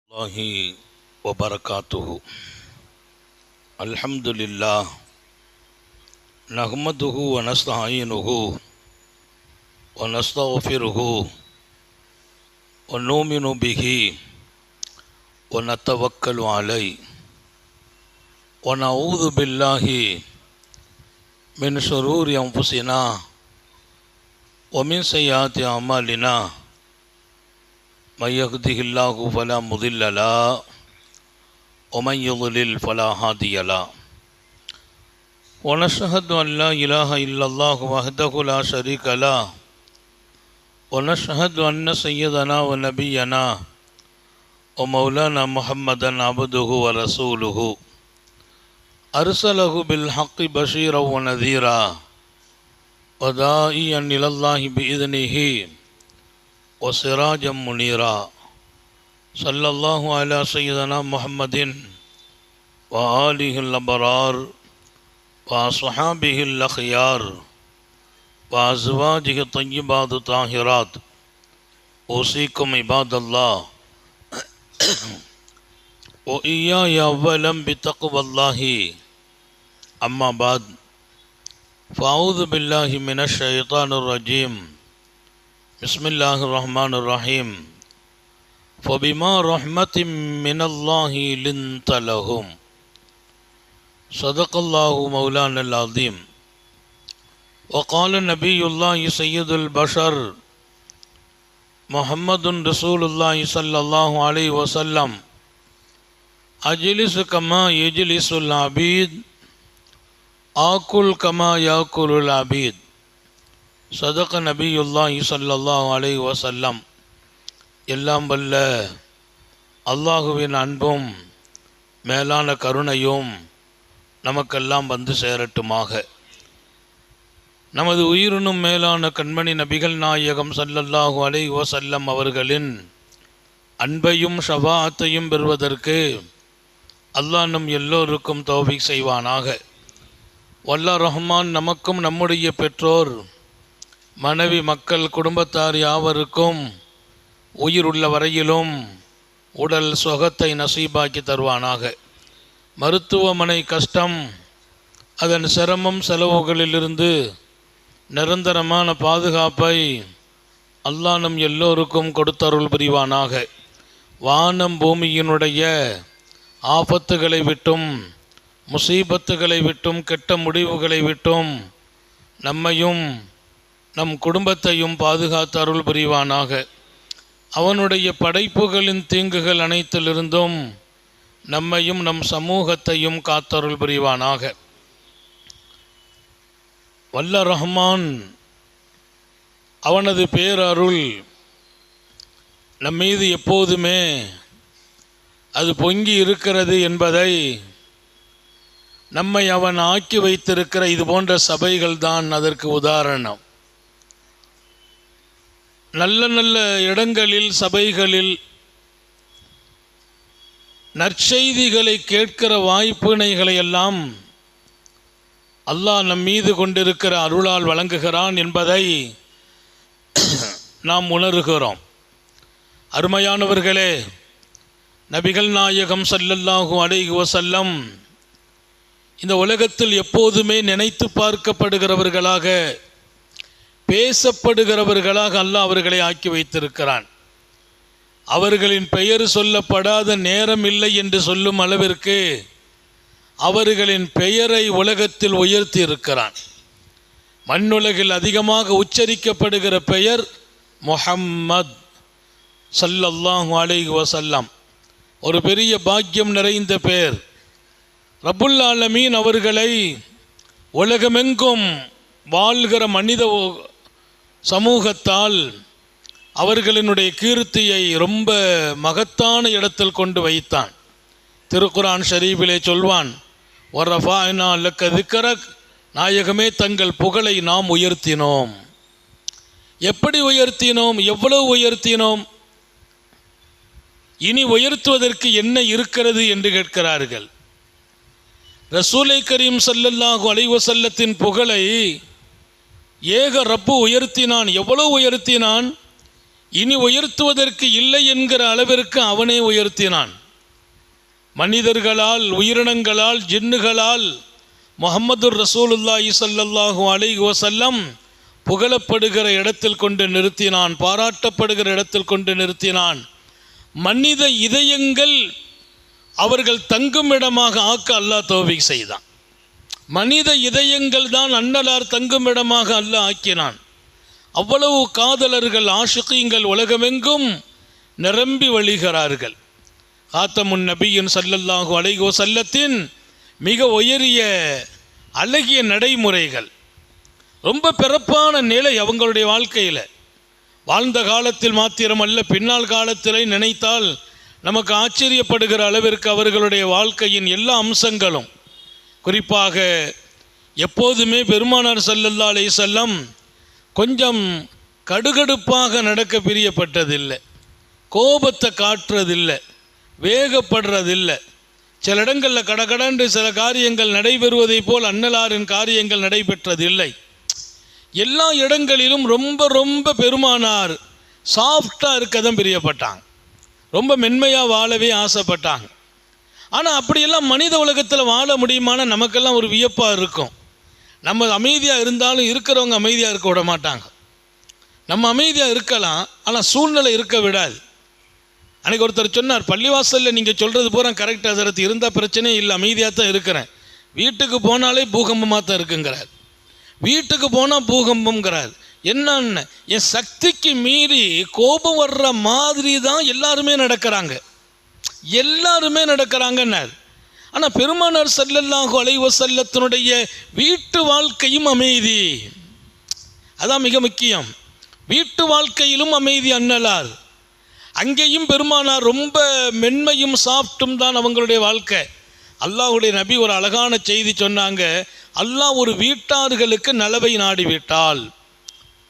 الله وبركاته. الحمد لله نحمده ونستعينه ونستغفره ونؤمن به ونتوكل عليه ونعوذ بالله من شرور أنفسنا ومن سيئات أعمالنا. من يهده الله فلا مضل له ومن يضلل فلا هادي له. ونشهد أن لا إله إلا الله وحده لا شريك له ونشهد أن سيدنا ونبينا ومولانا محمدا عبده ورسوله أرسله بالحق بشيرا ونذيرا وداعيا إلى الله بإذنه وسراجا منيرا. صلى الله على سيدنا محمد وآله الأبرار وأصحابه الأخيار وأزواجه الطيبات الطاهرات. أوصيكم عباد الله وإياي أولا بتقوى الله. أما بعد فأعوذ بالله من الشيطان الرجيم. بسم الله الرحمن الرحيم. فبما رحمة من الله لنت لهم. صدق الله مولانا العظيم. وقال نبي الله سيد البشر محمد رسول الله صلى الله عليه وسلم أجلس كما يجلس العبيد آكل كما يأكل العبيد. சதக நபியுல்லாஹி ஸல்லல்லாஹு அலைஹி வஸல்லம். எல்லாம் வல்ல அல்லாஹுவின் அன்பும் மேலான கருணையும் நமக்கெல்லாம் வந்து சேரட்டுமாக. நமது உயிரினும் மேலான கண்மணி நபிகள் நாயகம் ஸல்லல்லாஹு அலைஹி வஸல்லம் அவர்களின் அன்பையும் ஷஃபாஅத்தையும் பெறுவதற்கு அல்லாஹ் நம் எல்லோருக்கும் தௌஃபீக் செய்வானாக. வல்லாஹ் ரஹ்மான் நமக்கும் நம்முடைய பெற்றோர் மனைவி மக்கள் குடும்பத்தார் யாவருக்கும் உயிருள்ள வரையிலும் உடல் சுகத்தை நசீபாக்கி தருவானாக. மருத்துவமனை கஷ்டம் அதன் சிரமம் செலவுகளிலிருந்து நிரந்தரமான பாதுகாப்பை அல்லாஹ் நம் எல்லோருக்கும் கொடுத்தருள் புரிவானாக. வானம் பூமியினுடைய ஆபத்துகளை விட்டும் முசீபத்துகளை விட்டும் கெட்ட முடிவுகளை விட்டும் நம்மையும் நம் குடும்பத்தையும் பாதுகாத்து அருள் புரிவானாக. அவனுடைய படைப்புகளின் தீங்குகள் அனைத்திலிருந்தும் நம்மையும் நம் சமூகத்தையும் காத்தருள் புரிவானாக. வல்ல ரஹ்மான் அவனது பேரருள் நம்மீது எப்போதுமே அது பொங்கி இருக்கிறது என்பதை நம்மை அவன் ஆக்கி வைத்திருக்கிற இது போன்ற சபைகள் தான் அதற்கு உதாரணம். நல்ல நல்ல இடங்களில் சபைகளில் நற்செய்திகளை கேட்கிற வாய்ப்பினைகளை எல்லாம் அல்லாஹ் நம் மீது கொண்டிருக்கிற அருளால் வழங்குகிறான் என்பதை நாம் உணர்கிறோம். அருமையானவர்களே, நபிகள் நாயகம் ஸல்லல்லாஹு அலைஹி வஸல்லம் இந்த உலகத்தில் எப்போதுமே நினைத்து பார்க்கப்படுகிறவர்களாக பேசப்படுகிறவர்களாக அல்லாஹ் அவர்களை ஆக்கி வைத்திருக்கிறான். அவர்களின் பெயர் சொல்லப்படாத நேரம் இல்லை என்று சொல்லும் அளவிற்கு அவர்களின் பெயரை உலகத்தில் உயர்த்தி இருக்கிறான். மண்ணுலகில் அதிகமாக உச்சரிக்கப்படுகிற பெயர் முஹம்மத் ஸல்லல்லாஹு அலைஹி வஸல்லம். ஒரு பெரிய பாக்கியம் நிறைந்த பெயர். ரப்புல் ஆலமீன் அவர்களை உலகமெங்கும் வாழ்கிற மனித சமூகத்தால் அவர்களினுடைய கீர்த்தியை ரொம்ப மகத்தான இடத்தில் கொண்டு வைத்தான். திருக்குர்ஆன் ஷரீஃபிலே சொல்வான், வர்ரஃபஅனா லக்க திக்ரக், நாயகமே தங்கள் புகழை நாம் உயர்த்தினோம். எப்படி உயர்த்தினோம்? எவ்வளவு உயர்த்தினோம்? இனி உயர்த்துவதற்கு என்ன இருக்கிறது என்று கேட்கிறார்கள். ரசூலை கரீம் ஸல்லல்லாஹு அலைஹி வஸல்லத்தின் புகழை ஏக ரப்பு உயர்த்தினான். எவ்வளவு உயர்த்தினான்? இனி உயர்த்துவதற்கு இல்லை என்கிற அளவிற்கு அவனே உயர்த்தினான். மனிதர்களால், உயிரினங்களால், ஜின்னுகளால் முஹம்மது ரசூலுல்லாஹி ஸல்லல்லாஹு அலைஹி வஸல்லம் புகழப்படுகிற இடத்தில் கொண்டு நிறுத்தினான், பாராட்டப்படுகிற இடத்தில் கொண்டு நிறுத்தினான். மனித இதயங்கள் அவர்கள் தங்கும் இடமாக ஆக்க அல்லாஹ் தௌஃபீக் செய்தான். மனித இதயங்கள் தான் அன்னலார் தங்கும் இடமாக அல்லாஹ் ஆக்கினான். அவ்வளவு காதலர்கள், ஆஷிகீங்கள் உலகமெங்கும் நிரம்பி வழிகிறார்கள். காத்தமுன் நபியின் ஸல்லல்லாஹு அலைஹி வஸல்லத்தின் மிக உயரிய அழகிய நடைமுறைகள், ரொம்ப பிறப்பான நிலை அவங்களுடைய வாழ்க்கையில். வாழ்ந்த காலத்தில் மாத்திரமல்ல, பின்னால் காலத்திலே நினைத்தால் நமக்கு ஆச்சரியப்படுகிற அளவிற்கு அவர்களுடைய வாழ்க்கையின் எல்லா அம்சங்களும், குறிப்பாக எப்போதுமே பெருமானார் ஸல்லல்லாஹு அலைஹி வஸல்லம் கொஞ்சம் கடுகடுப்பாக நடக்க பிரியப்பட்டதில்லை, கோபத்தை காட்டுறதில்லை, வேகப்படுறதில்லை. சில இடங்களில் கடகடன்று சில காரியங்கள் நடைபெறுவதை போல் அன்னலாரின் காரியங்கள் நடைபெற்றதில்லை. எல்லா இடங்களிலும் ரொம்ப ரொம்ப பெருமானார் சாஃப்டாக இருக்க தான் பிரியப்பட்டாங்க, ரொம்ப மென்மையாக வாழவே ஆசைப்பட்டாங்க. ஆனால் அப்படியெல்லாம் மனித உலகத்தில் வாழ முடியுமானா நமக்கெல்லாம் ஒரு வியப்பாக இருக்கும். நம்ம அமைதியாக இருந்தாலும் இருக்கிறவங்க அமைதியாக இருக்க விட மாட்டாங்க. நம்ம அமைதியாக இருக்கலாம், ஆனால் சூழ்நிலை இருக்க விடாது. அன்றைக்கி ஒருத்தர் சொன்னார், பள்ளிவாசலில் நீங்கள் சொல்கிறது பூரா கரெக்டாக ஹஸரத், இருந்தால் பிரச்சனையே இல்லை, அமைதியாக தான் இருக்கிறேன். வீட்டுக்கு போனாலே பூகம்பமாக தான் இருக்குங்கிறார். வீட்டுக்கு போனால் பூகம்பம்ங்கிறார். என்னன்னு, என் சக்திக்கு மீறி கோபம் வர்ற மாதிரி தான் எல்லாருமே நடக்கிறாங்கன்னார். ஆனால் பெருமானார் ஸல்லல்லாஹு அலைஹி வஸல்லத்தினுடைய வீட்டு வாழ்க்கையும் அமைதி, அதான் மிக முக்கியம். வீட்டு வாழ்க்கையிலும் அமைதி அன்னலார். அங்கேயும் பெருமானார் ரொம்ப மென்மையும் சாஃப்டும் தான் அவங்களுடைய வாழ்க்கை. அல்லாஹ்வுடைய நபி ஒரு அழகான செய்தி சொன்னாங்க, அல்லாஹ் ஒரு வீட்டார்களுக்கு நலவை நாடிவிட்டால்,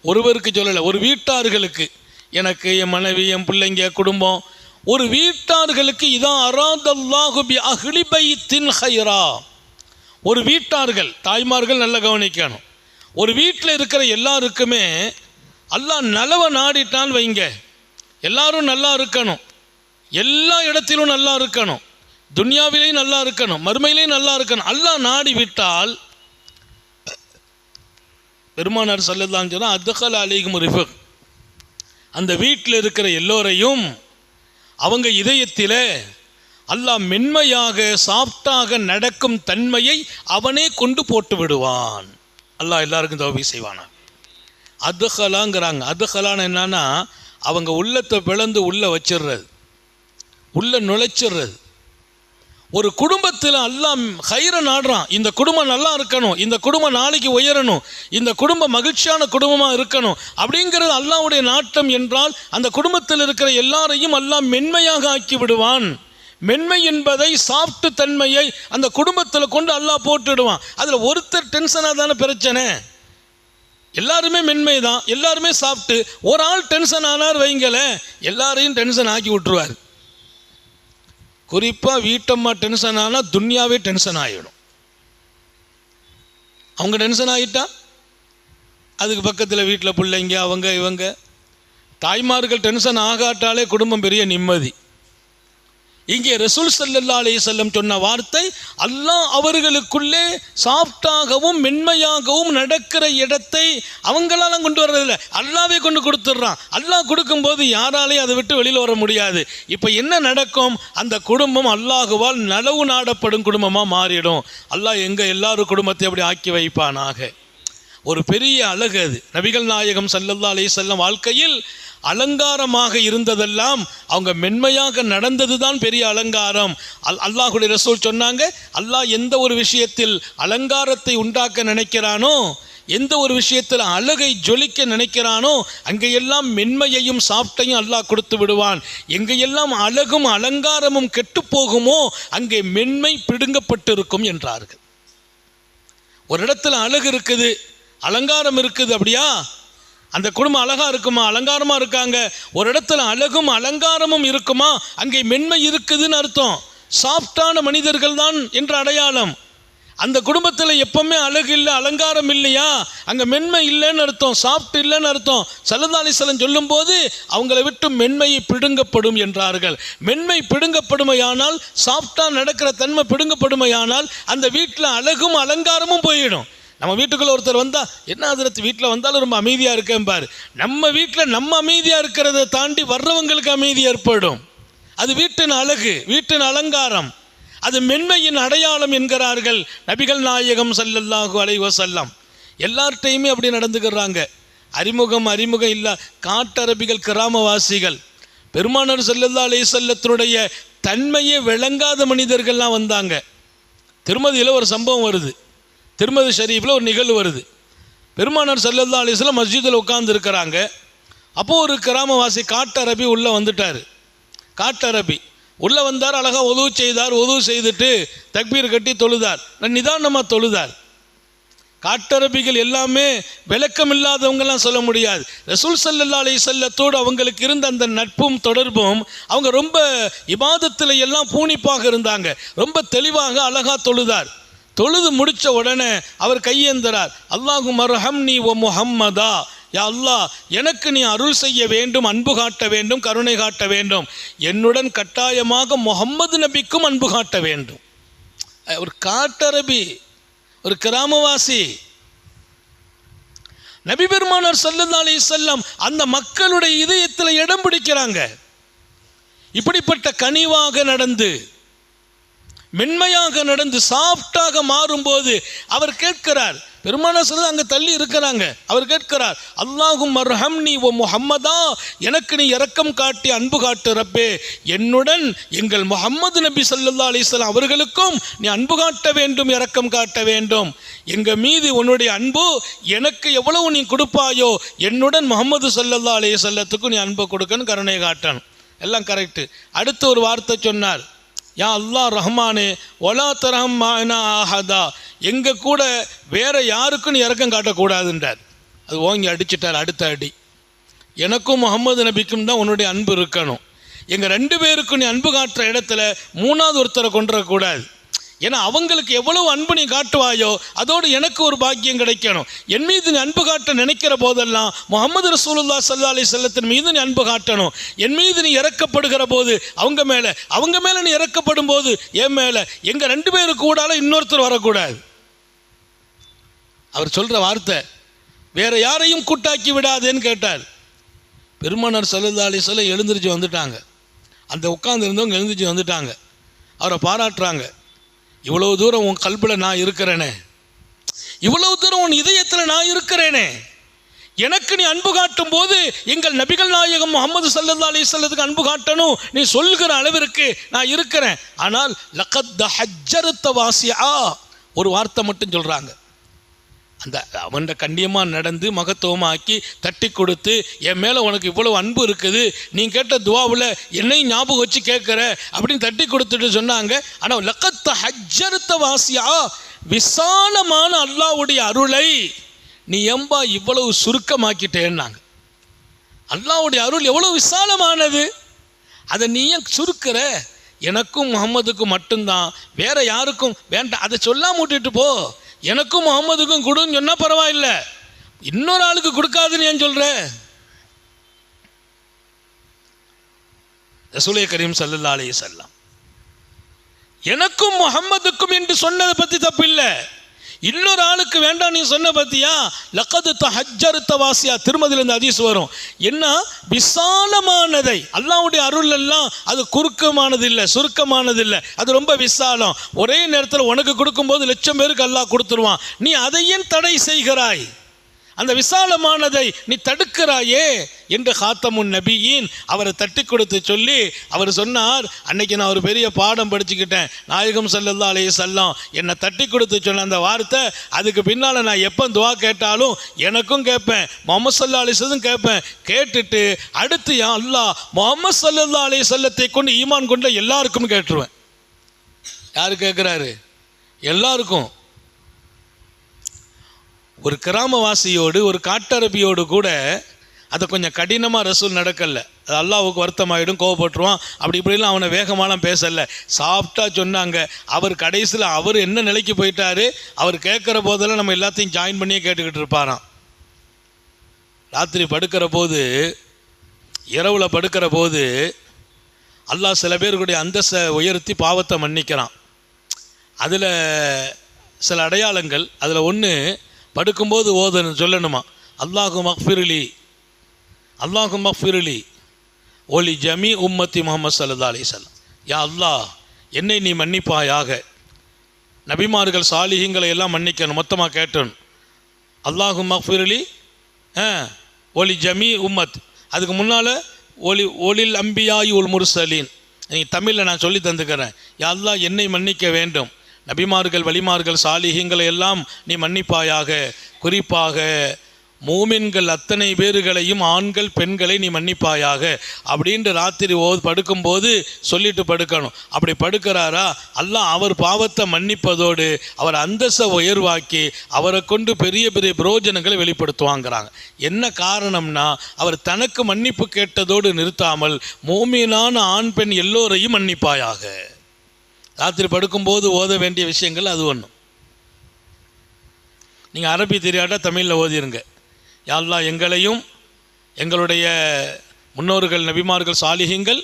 ஒருவருக்கு சொல்லலை, ஒரு வீட்டார்களுக்கு, எனக்கு, என் மனைவி, என் பிள்ளைங்க, குடும்பம், ஒரு வீட்டார்களுக்கு இதான் அராதல்லாஹு பி அஹ்லி பைத்தின் ஹைரா. ஒரு வீட்டார்கள், தாய்மார்கள் நல்லா கவனிக்கணும். ஒரு வீட்டில் இருக்கிற எல்லாருக்குமே அல்லாஹ் நலவை நாடிட்டான் வைங்க, எல்லாரும் நல்லா இருக்கணும், எல்லா இடத்திலும் நல்லா இருக்கணும், துன்யாவிலையும் நல்லா இருக்கணும், மறுமையிலையும் நல்லா இருக்கணும். அல்லாஹ் நாடி விட்டால் பெருமானார் ஸல்லல்லாஹு அலைஹி வஸல்லம் அத்கல அலைஹிம் ரிஃபக், அந்த வீட்டில் இருக்கிற எல்லோரையும் அவங்க இதயத்தில் அல்லாஹ் மென்மையாக சாஃப்டாக நடக்கும் தன்மையை அவனே கொண்டு போட்டு விடுவான். அல்லாஹ் எல்லாருக்கும் தௌஃபீக் செய்வானா. அத்கலாங்கிறாங்க. அத்கலான்னு என்னன்னா, அவங்க உள்ளத்தை பிளந்து உள்ளே வச்சிடுறது, உள்ளே நுழைச்சிடுறது. ஒரு குடும்பத்தில் அல்லாஹ் ஹைர நாடுறான், இந்த குடும்பம் நல்லா இருக்கணும், இந்த குடும்பம் நாளைக்கு உயரணும், இந்த குடும்பம் மகிழ்ச்சியான குடும்பமாக இருக்கணும் அப்படிங்கிறது அல்லாஹ்வுடைய நாட்டம் என்றால், அந்த குடும்பத்தில் இருக்கிற எல்லாரையும் அல்லாஹ் மென்மையாக ஆக்கி விடுவான். மென்மை என்பதை, சாஃப்ட் தன்மையை அந்த குடும்பத்தில் கொண்டு அல்லாஹ் போட்டுடுவான். அதில் ஒருத்தர் டென்ஷனாக தானே பிரச்சனை. எல்லாருமே மென்மை தான், எல்லாருமே சாப்பிட்டு, ஒரு ஆள் டென்ஷன் ஆனார் வைங்கள, எல்லாரையும் டென்ஷன் ஆக்கி விட்டுருவார். குறிப்பாக வீட்டம்மா டென்ஷன் ஆனால் துன்யாவே டென்ஷன் ஆகிடும். அவங்க டென்ஷன் ஆகிட்டா அதுக்கு பக்கத்தில் வீட்டில் பிள்ளைங்க, அவங்க இவங்க, தாய்மார்கள் டென்ஷன் ஆகாட்டாலே குடும்பம் பெரிய நிம்மதி. இங்கே ரசூல் ஸல்லல்லாஹு அலைஹி வஸல்லம் சொன்ன வார்த்தை, அல்லாஹ் அவர்களுக்குள்ளே சாஃப்டாகவும் மென்மையாகவும் நடக்கிற இடத்தை அவங்களால கொண்டு வர்றதில்லை, அல்லாஹ்வே கொண்டு கொடுத்துட்றான். அல்லாஹ் கொடுக்கும்போது யாராலையும் அதை விட்டு வெளியில் வர முடியாது. இப்போ என்ன நடக்கும், அந்த குடும்பம் அல்லாஹுவால் நலவு நாடப்படும் குடும்பமாக மாறிடும். அல்லாஹ் எங்கள் எல்லாரும் குடும்பத்தை அப்படி ஆக்கி வைப்பானாக. ஒரு பெரிய அழகு அது. நபிகள் நாயகம் ஸல்லல்லாஹு அலைஹி வஸல்லம் வாழ்க்கையில் அலங்காரமாக இருந்ததெல்லாம் அவங்க மென்மையாக நடந்தது தான் பெரிய அலங்காரம். அல்லாஹ்வுடைய ரசூல் சொன்னாங்க, அல்லாஹ் எந்த ஒரு விஷயத்தில் அலங்காரத்தை உண்டாக்க நினைக்கிறானோ, எந்த ஒரு விஷயத்தில் அழகை ஜொலிக்க நினைக்கிறானோ, அங்கெல்லாம் மென்மையையும் சாஃப்டையும் அல்லாஹ் கொடுத்து விடுவான். எங்கெல்லாம் அழகும் அலங்காரமும் கெட்டு போகுமோ அங்கே மென்மை பிடுங்கப்பட்டு இருக்கும் என்றார்கள். ஒரு இடத்துல அழகு இருக்குது, அலங்காரம் இருக்குது, அப்படியா அந்த குடும்பம் அழகா இருக்குமா, அலங்காரமா இருக்காங்க. ஒரு இடத்துல அழகும் அலங்காரமும் இருக்குமா அங்கே மென்மை இருக்குதுன்னு அர்த்தம். சாஃப்டான மனிதர்கள் தான் என்ற அடையாளம். அந்த குடும்பத்தில் எப்பவுமே அழகு இல்லை, அலங்காரம் இல்லையா, அங்கே மென்மை இல்லைன்னு அர்த்தம், சாஃப்ட் இல்லைன்னு அர்த்தம். ஸல்லல்லாஹு அலைஹி வஸல்லம் சொல்லும் போது அவங்களை விட்டு மென்மையை பிடுங்கப்படும் என்றார்கள். மென்மை பிடுங்கப்படுமையானால், சாஃப்டாக நடக்கிற தன்மை பிடுங்கப்படுமையானால் அந்த வீட்டில் அழகும் அலங்காரமும் போயிடும். நம்ம வீட்டுக்குள்ளே ஒருத்தர் வந்தால், என்ன ஹஜ்ரத் வீட்டில் வந்தாலும் ரொம்ப அமைதியாக இருக்கேன் பாரு, நம்ம வீட்டில் நம்ம அமைதியாக இருக்கிறத தாண்டி வர்றவங்களுக்கு அமைதி ஏற்படும். அது வீட்டின் அழகு, வீட்டின் அலங்காரம், அது மென்மையின் அடையாளம் என்கிறார்கள் நபிகள் நாயகம் ஸல்லல்லாஹு அலைஹி வஸல்லம். எல்லார்ட்டையுமே அப்படி நடந்துக்கிறாங்க. அறிமுகம் இல்லை காட்டரபிகள், கிராமவாசிகள், பெருமானார் ஸல்லல்லாஹு அலைஹி வஸல்லத்தினுடைய தன்மையை விளங்காத மனிதர்கள்லாம் வந்தாங்க. திருமதியில் ஒரு சம்பவம் வருது, திருமதி ஷரீஃபில் ஒரு நிகழ்வு வருது. பெருமானார் ஸல்லல்லாஹு அலைஹி வஸல்லம் மஸ்ஜிதில் உட்கார்ந்து இருக்கிறாங்க. அப்போது ஒரு கிராமவாசி காட்டரபி உள்ளே வந்துட்டார். காட்டரபி உள்ளே வந்தார், அழகாக ஒது செய்தார். ஒது செய்துட்டு தக்பீர் கட்டி தொழுதார், நிதானமாக தொழுதார். காட்டரபிகள் எல்லாமே விளக்கம் இல்லாதவங்கலாம் சொல்ல முடியாது. ரசூல் ஸல்லல்லாஹு அலைஹி வஸல்லத்தோடு அவங்களுக்கு இருந்த அந்த நட்பும் தொடர்பும், அவங்க ரொம்ப இபாதத்தில் எல்லாம் பூனிப்பாக இருந்தாங்க. ரொம்ப தெளிவாக அழகாக தொழுதார். தொழுது முடித்த உடனே அவர் கையேந்தரார், அல்லாஹும்ம அர்ஹம்னி வ முஹம்மதா, யா அல்லாஹ் எனக்கு நீ அருள் செய்ய வேண்டும், அன்பு காட்ட வேண்டும், கருணை காட்ட வேண்டும், என்னுடன் கட்டாயமாக முஹம்மது நபிக்கும் அன்பு காட்ட வேண்டும். ஒரு காட்டரபி, ஒரு கிராமவாசி, நபி பெருமானார் ஸல்லல்லாஹு அலைஹி வஸல்லம் அந்த மக்களுடைய இதயத்தில் இடம் பிடிக்கிறாங்க. இப்படிப்பட்ட கனிவாக நடந்து, மென்மையாக நடந்து, சாஃப்டாக மாறும்போது அவர் கேட்கிறார், பெருமானார் ஸல்லல்லாஹு அங்கே தள்ளி இருக்கிறாங்க, அவர் கேட்கிறார், அல்லாஹும்ம அர்ஹம்னி வ முஹம்மதா, எனக்கு நீ இரக்கம் காட்டி அன்பு காட்டு ரப்பே, என்னுடன் எங்கள் முஹம்மது நபி ஸல்லல்லாஹு அலைஹி வஸல்லம் அவர்களுக்கும் நீ அன்பு காட்ட வேண்டும், இரக்கம் காட்ட வேண்டும். எங்கள் மீது உன்னுடைய அன்பு எனக்கு எவ்வளவு நீ கொடுப்பாயோ, என்னுடன் முஹம்மது ஸல்லல்லாஹு அலைஹி வஸல்லத்துக்கும் நீ அன்பு கொடுக்கணும், கருணை காட்டணும். எல்லாம் கரெக்டு. அடுத்து ஒரு வார்த்தை சொன்னார், யா அல்லாஹ் ரஹ்மானே ஒலா தரஹம் மானா ஆஹதா, எங்கள் கூட வேற யாருக்கும் நீ இறக்கம் காட்டக்கூடாதுன்றார். அது ஓங்கி அடிச்சிட்டார். அடுத்த அடி, எனக்கும் முஹம்மது நபிக்கும் தான் உன்னுடைய அன்பு இருக்கணும், எங்கள் 2 பேருக்கும் நீ அன்பு காட்டுற இடத்துல 3வது ஒருத்தரை கொண்டுறக்கூடாது. ஏன்னா அவங்களுக்கு எவ்வளவு அன்பு நீ காட்டுவாயோ அதோடு எனக்கு ஒரு பாக்கியம் கிடைக்கணும். என் மீது நீ அன்பு காட்ட நினைக்கிற போதெல்லாம் முஹம்மது ரசூலுல்லாஹி ஸல்லல்லாஹு அலைஹி வஸல்லத்தின் மீது நீ அன்பு காட்டணும். என் மீது நீ இறக்கப்படுகிற போது அவங்க மேலே நீ இறக்கப்படும் போது என் மேலே, எங்கள் 2 பேருக்கு கூடால இன்னொருத்தர் வரக்கூடாது. அவர் சொல்கிற வார்த்தை, வேற யாரையும் கூட்டாக்கி விடாதேன்னு கேட்டார். பெருமானார் ஸல்லல்லாஹு அலைஹி வஸல்லம் எழுந்திரிச்சு வந்துட்டாங்க. அந்த உட்கார்ந்து இருந்தவங்க எழுந்திரிச்சு வந்துட்டாங்க. அவரை பாராட்டுறாங்க. இவ்வளவு தூரம் உன் கல்பில் நான் இருக்கிறேனே, இவ்வளவு தூரம் உன் இதயத்தில் நான் இருக்கிறேனே, எனக்கு நீ அன்பு காட்டும் போது எங்கள் நபிகள் நாயகம் முஹம்மது ஸல்லல்லாஹு அலைஹி வஸல்லத்துக்கு அன்பு காட்டணும் நீ சொல்கிற அளவிற்கு நான் இருக்கிறேன். ஆனால் லகத் ஹஜ்ஜரத வாசிஆ, ஒரு வார்த்தை மட்டும் சொல்கிறாங்க. அந்த அவன்கிட்ட கண்ணியமாக நடந்து மகத்துவமாக்கி தட்டி கொடுத்து, என் மேலே உனக்கு இவ்வளவு அன்பு இருக்குது, நீ கேட்ட துவாவில் என்னையும் ஞாபகம் வச்சு கேட்குற அப்படின்னு தட்டி கொடுத்துட்டு சொன்னாங்க. ஆனால் லகத் ஹஜ்ஜரத வாசிஆ, விசாலமான அல்லாஹ்வுடைய அருளை நீ எம்பா இவ்வளவு சுருக்கமாக்கிட்டேன்னாங்க. அல்லாஹ்வுடைய அருள் எவ்வளவு விசாலமானது, அதை நீ ஏன் சுருக்கிற? எனக்கும் முஹம்மதுக்கும் மட்டும்தான், வேற யாருக்கும் வேண்டாம், அதை சொல்லாம விட்டுட்டு போ. எனக்கும் முஹம்மதுக்கும் கொடுன்னு சொன்னால் பரவாயில்லை, இன்னொரு ஆளுக்கு கொடுக்காதுன்னு ஏன் சொல்ற? ரசூலே கரீம் ஸல்லல்லாஹு அலைஹி வஸல்லம் எனக்கும் முஹம்மதுக்கும் என்று சொன்னதை பற்றி தப்பு இல்லை, இன்னொரு ஆளுக்கு வேண்டாம் நீ சொன்ன பத்தியா? லகத் தஹஜ்ஜரத வாசிஆ, திருமதியில் இந்த ஹதீஸ் வரும். என்ன விசாலமானதை, அல்லாஹ்வுடைய அருள் எல்லாம் அது குறுக்கமானது இல்லை, சுருக்கமானது இல்லை, அது ரொம்ப விசாலம். ஒரே நேரத்தில் உனக்கு கொடுக்கும்போது 1,00,000 பேருக்கு அல்லாஹ் கொடுத்துருவான். நீ அதை ஏன் தடை செய்கிறாய்? அந்த விசாலமானதை நீ தடுக்கிறாயே என்று காத்தமுன் நபியின் அவரை தட்டி கொடுத்து சொல்லி அவர் சொன்னார், அன்னைக்கு நான் ஒரு பெரிய பாடம் படிச்சுக்கிட்டேன். நாயகம் ஸல்லல்லாஹு அலைஹி வஸல்லம் என்னை தட்டி கொடுத்து சொன்ன அந்த வார்த்தை, அதுக்கு பின்னால் நான் எப்போ துவா கேட்டாலும் எனக்கும் கேட்பேன், முஹம்மது ஸல்லல்லாஹு அலைஹி வஸல்லம் கேட்பேன். கேட்டுட்டு அடுத்து யா அல்லாஹ் முஹம்மது ஸல்லல்லாஹு அலைஹி வஸல்லத்தை கொண்டு ஈமான் கொண்ட எல்லாருக்கும் கேட்டுருவேன். யாரு கேட்குறாரு? எல்லாருக்கும். ஒரு கிராமவாசியோடு ஒரு காட்டரபியோடு கூட அதை கொஞ்சம் கடினமாக ரசூல் நடக்கலை. அது அல்லாஹ்வுக்கு வருத்தமாயிடும், கோவப்பட்டுருவான். அப்படி இப்படிலாம் அவனை வேகமாலாம் பேசலை, சாஃப்டாக சொன்னாங்க. அவர் கடைசியில் அவர் என்ன நிலைக்கு போயிட்டாரு, அவர் கேட்குற போதெல்லாம் நம்ம எல்லாத்தையும் ஜாயின் பண்ணியே கேட்டுக்கிட்டு இருப்பாராம். ராத்திரி படுக்கிற போது, இரவில் படுக்கிற போது அல்லாஹ் சில பேருடைய அந்தஸ்தை உயர்த்தி பாவத்தை மன்னிக்கிறான். அதில் சில அடையாளங்கள், அதில் ஒன்று படுக்கும்போது ஓதணும், சொல்லணுமா, அல்லாஹு மக்ஃபிர்லி, அல்லாஹு மக்ஃபிர்லி ஒலி ஜமீ உம்மத்தி முஹம்மது ஸல்லல்லாஹு அலைஹி வஸல்லம். யா அல்லாஹ், என்னை நீ மன்னிப்பாயாக. நபிமார்கள் சாலிஹீங்களை எல்லாம் மன்னிக்கணும், மொத்தமாக கேட்டணும். அல்லாஹு மக்ஃபிர்லி ஒலி ஜமீ உம்மத். அதுக்கு முன்னால் ஒலில் அம்பியாயி உல் முர்சலீன். நீங்கள் தமிழில் நான் சொல்லி தந்துக்கிறேன். யா அல்லாஹ், என்னை மன்னிக்க வேண்டும், நபிமார்கள் வலிமார்கள் சாலிஹீங்களை எல்லாம் நீ மன்னிப்பாயாக. குறிப்பாக மூமின்கள் அத்தனை பேர்களையும், ஆண்கள் பெண்களை நீ மன்னிப்பாயாக அப்படின்ட்டு ராத்திரி படுக்கும்போது சொல்லிட்டு படுக்கணும். அப்படி படுக்கிறாரா, அல்லாஹ் அவர் பாவத்தை மன்னிப்பதோடு அவர் அந்தஸ்தை உயர்வாக்கி அவரை கொண்டு பெரிய பெரிய பிரயோஜனங்களை வெளிப்படுத்துவாங்கிறாங்க. என்ன காரணம்னா, அவர் தனக்கு மன்னிப்பு கேட்டதோடு நிறுத்தாமல் மூமினான ஆண் பெண் எல்லோரையும் மன்னிப்பாயாக. ராத்திரி படுக்கும்போது ஓத வேண்டிய விஷயங்கள் அது ஒன்று. நீங்கள் அரபி தெரியாட்டா தமிழில் ஓதிருங்க. யா அல்லாஹ், எங்களையும் எங்களுடைய முன்னோர்கள் நபிமார்கள் சாலிஹீங்கள்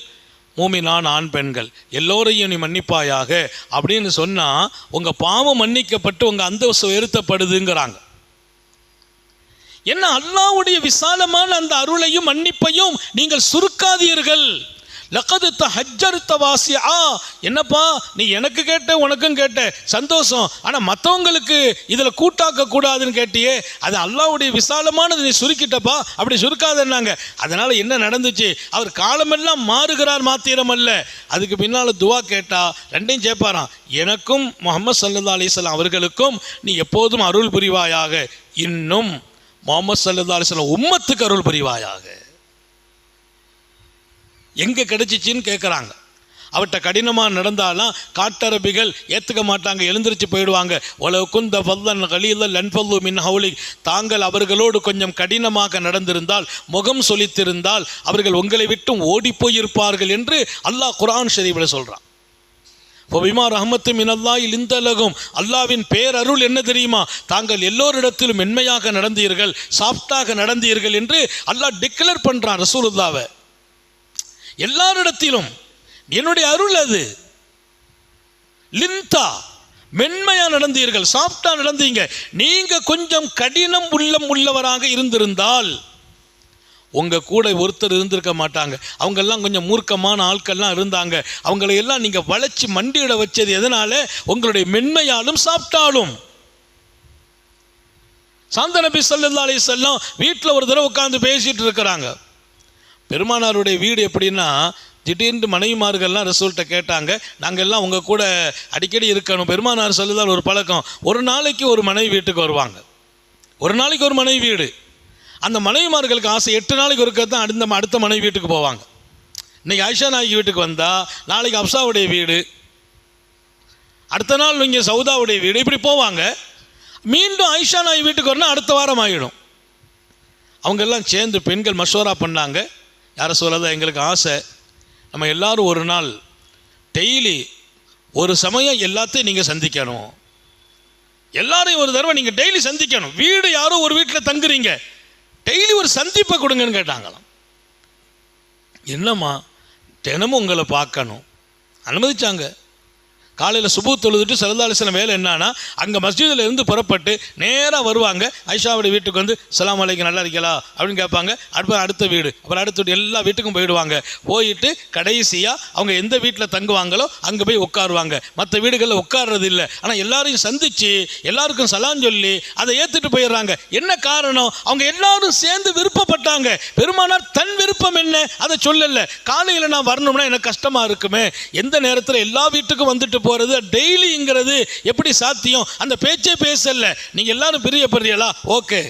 மூமினான் ஆண் பெண்கள் எல்லோரையும் நீ மன்னிப்பாயாக அப்படின்னு சொன்னால் உங்கள் பாவம் மன்னிக்கப்பட்டு உங்கள் அந்தஸ்து உயர்த்தப்படுதுங்கிறாங்க. என்ன, அல்லாஹ்வுடைய விசாலமான அந்த அருளையும் மன்னிப்பையும் நீங்கள் சுருக்காதீர்கள். லகது தஹஜ்ஜர்த வாசிஆ. என்னப்பா, நீ எனக்கு கேட்ட உனக்கும் கேட்ட சந்தோஷம், ஆனால் மற்றவங்களுக்கு இதில் கூட்டாக்க கூடாதுன்னு கேட்டியே, அது அல்லாஹ்வுடைய விசாலமானது, நீ சுருக்கிட்டப்பா, அப்படி சுருக்காதன்னாங்க. அதனால் என்ன நடந்துச்சு, அவர் காலமெல்லாம் மாறுகிறார் மாத்திரம் அல்ல, அதுக்கு பின்னால் துவா கேட்டா ரெண்டையும் சேர்ப்பாராம். எனக்கும் முஹம்மது ஸல்லல்லாஹு அலைஹி வஸல்லம் அவர்களுக்கும் நீ எப்போதும் அருள் புரிவாயாக, இன்னும் முஹம்மது ஸல்லல்லாஹு அலைஹி வஸல்லம் உம்மத்துக்கு அருள் புரிவாயாக. எங்கே கிடைச்சிச்சின்னு கேட்குறாங்க. அவர்கிட்ட கடினமாக நடந்தாலும் காட்டரபிகள் ஏற்றுக்க மாட்டாங்க, எழுந்திரிச்சு போயிடுவாங்க. உலக குந்த ஃபல்லன் கலீலல் லன்ஃபல்லு மின் ஹவுலிக். தாங்கள் அவர்களோடு கொஞ்சம் கடினமாக நடந்திருந்தால், முகம் சொலித்திருந்தால் அவர்கள் உங்களை விட்டும் ஓடி போயிருப்பார்கள் என்று அல்லாஹ் குர்ஆன் ஷரீஃபில் சொல்கிறான். பொபிமா ரஹமத்து மினல்லாஹி லிந்தலகும். அல்லாவின் பேரருள் என்ன தெரியுமா, தாங்கள் எல்லோரிடத்திலும் மென்மையாக நடந்தீர்கள், சாஃப்டாக நடந்தீர்கள் என்று அல்லாஹ் டிக்ளேர் பண்ணுறான் ரசூலுல்லாவை. எல்லாரிடத்திலும் என்னுடைய அருள் அது. லிந்தா, மென்மையா நடந்தீர்கள், சாஃப்டா நடந்தீங்க. நீங்க கொஞ்சம் கடினம் உள்ளம் உள்ளவராக இருந்திருந்தால் உங்க கூட ஒருத்தர் இருந்திருக்க மாட்டாங்க. அவங்கெல்லாம் கொஞ்சம் மூர்க்கமான ஆட்கள்லாம் இருந்தாங்க. அவங்களை எல்லாம் நீங்க வளைச்சி மண்டியிட வச்சது எதனால, உங்களுடைய மென்மையாலும் சாஃப்டாலும். சாந்த நபி ஸல்லல்லாஹு அலைஹி வஸல்லம் வீட்டில் ஒரு தடவை உட்கார்ந்து பேசிட்டு இருக்கிறாங்க. பெருமானாருடைய வீடு எப்படின்னா, திடீர்னு மனைவிமார்கள்லாம் ரசூல்கிட்ட கேட்டாங்க, நாங்கள் எல்லாம் உங்கள் கூட அடிக்கடி இருக்கணும். பெருமானார் ஸல்லல்லாஹு ஒரு பழக்கம், ஒரு நாளைக்கு ஒரு மனைவி வீட்டுக்கு வருவாங்க, ஒரு நாளைக்கு ஒரு மனைவி வீடு. அந்த மனைவிமார்களுக்கு ஆசை 8 நாளைக்கு ஒருக்க தான் அடுத்த மனைவி வீட்டுக்கு போவாங்க. இன்றைக்கி ஆயிஷா நாய்க்கு வீட்டுக்கு வந்தால் நாளைக்கு அப்சாவுடைய வீடு, அடுத்த நாள் இங்கே சவுதாவுடைய வீடு, இப்படி போவாங்க. மீண்டும் ஆயிஷா நாய் வீட்டுக்கு வரணும், அடுத்த வாரம் ஆகிடும். அவங்கெல்லாம் சேர்ந்து பெண்கள் மஷோரா பண்ணாங்க, யாரை சொல்லதான், எங்களுக்கு ஆசை நம்ம எல்லாரும் ஒரு நாள் டெய்லி ஒரு சமயம் எல்லாத்தையும் நீங்கள் சந்திக்கணும், எல்லாரையும் ஒரு தடவை நீங்கள் டெய்லி சந்திக்கணும். வீடு யாரோ ஒரு வீட்டில் தங்குறீங்க, டெய்லி ஒரு சந்திப்பை கொடுங்கன்னு கேட்டாங்களாம். என்னம்மா, தினமும் உங்களை பார்க்கணும், அனுமதிச்சாங்க. காலையில் சுபு தொழுதுட்டு ஸல்லல்லாஹு அலைஹி வஸல்லம் வேலை என்னன்னா, அங்கே மஸ்ஜிதில் இருந்து புறப்பட்டு நேராக வருவாங்க. ஐஷாவுடைய வீட்டுக்கு வந்து ஸலாம் அலைக்கும், நல்லா இருக்கலா அப்படின்னு கேட்பாங்க. அடுத்த வீடு, அப்புறம் அடுத்த வீடு, எல்லா வீட்டுக்கும் போயிடுவாங்க. போயிட்டு கடைசியாக அவங்க எந்த வீட்டில் தங்குவாங்களோ அங்கே போய் உட்காருவாங்க. மற்ற வீடுகளில் உட்கார்றது இல்லை. ஆனால் எல்லாரையும் சந்தித்து எல்லாருக்கும் சலாம் சொல்லி அதை ஏற்றுட்டு போயிடுறாங்க. என்ன காரணம், அவங்க எல்லாரும் சேர்ந்து விருப்பப்பட்டாங்க. பெருமானார் தன் விருப்பம் என்ன அதை சொல்லலை. காலையில் நான் வரணும்னா எனக்கு கஷ்டமாக இருக்குமே, எந்த நேரத்தில் எல்லா வீட்டுக்கும் வந்துட்டு போறது டெய்லிங்கிறது எப்படி சாத்தியம், அந்த பேச்சே பேசல. நீங்க எல்லாரும் பிரியப்படுறீங்களா, ஓகே.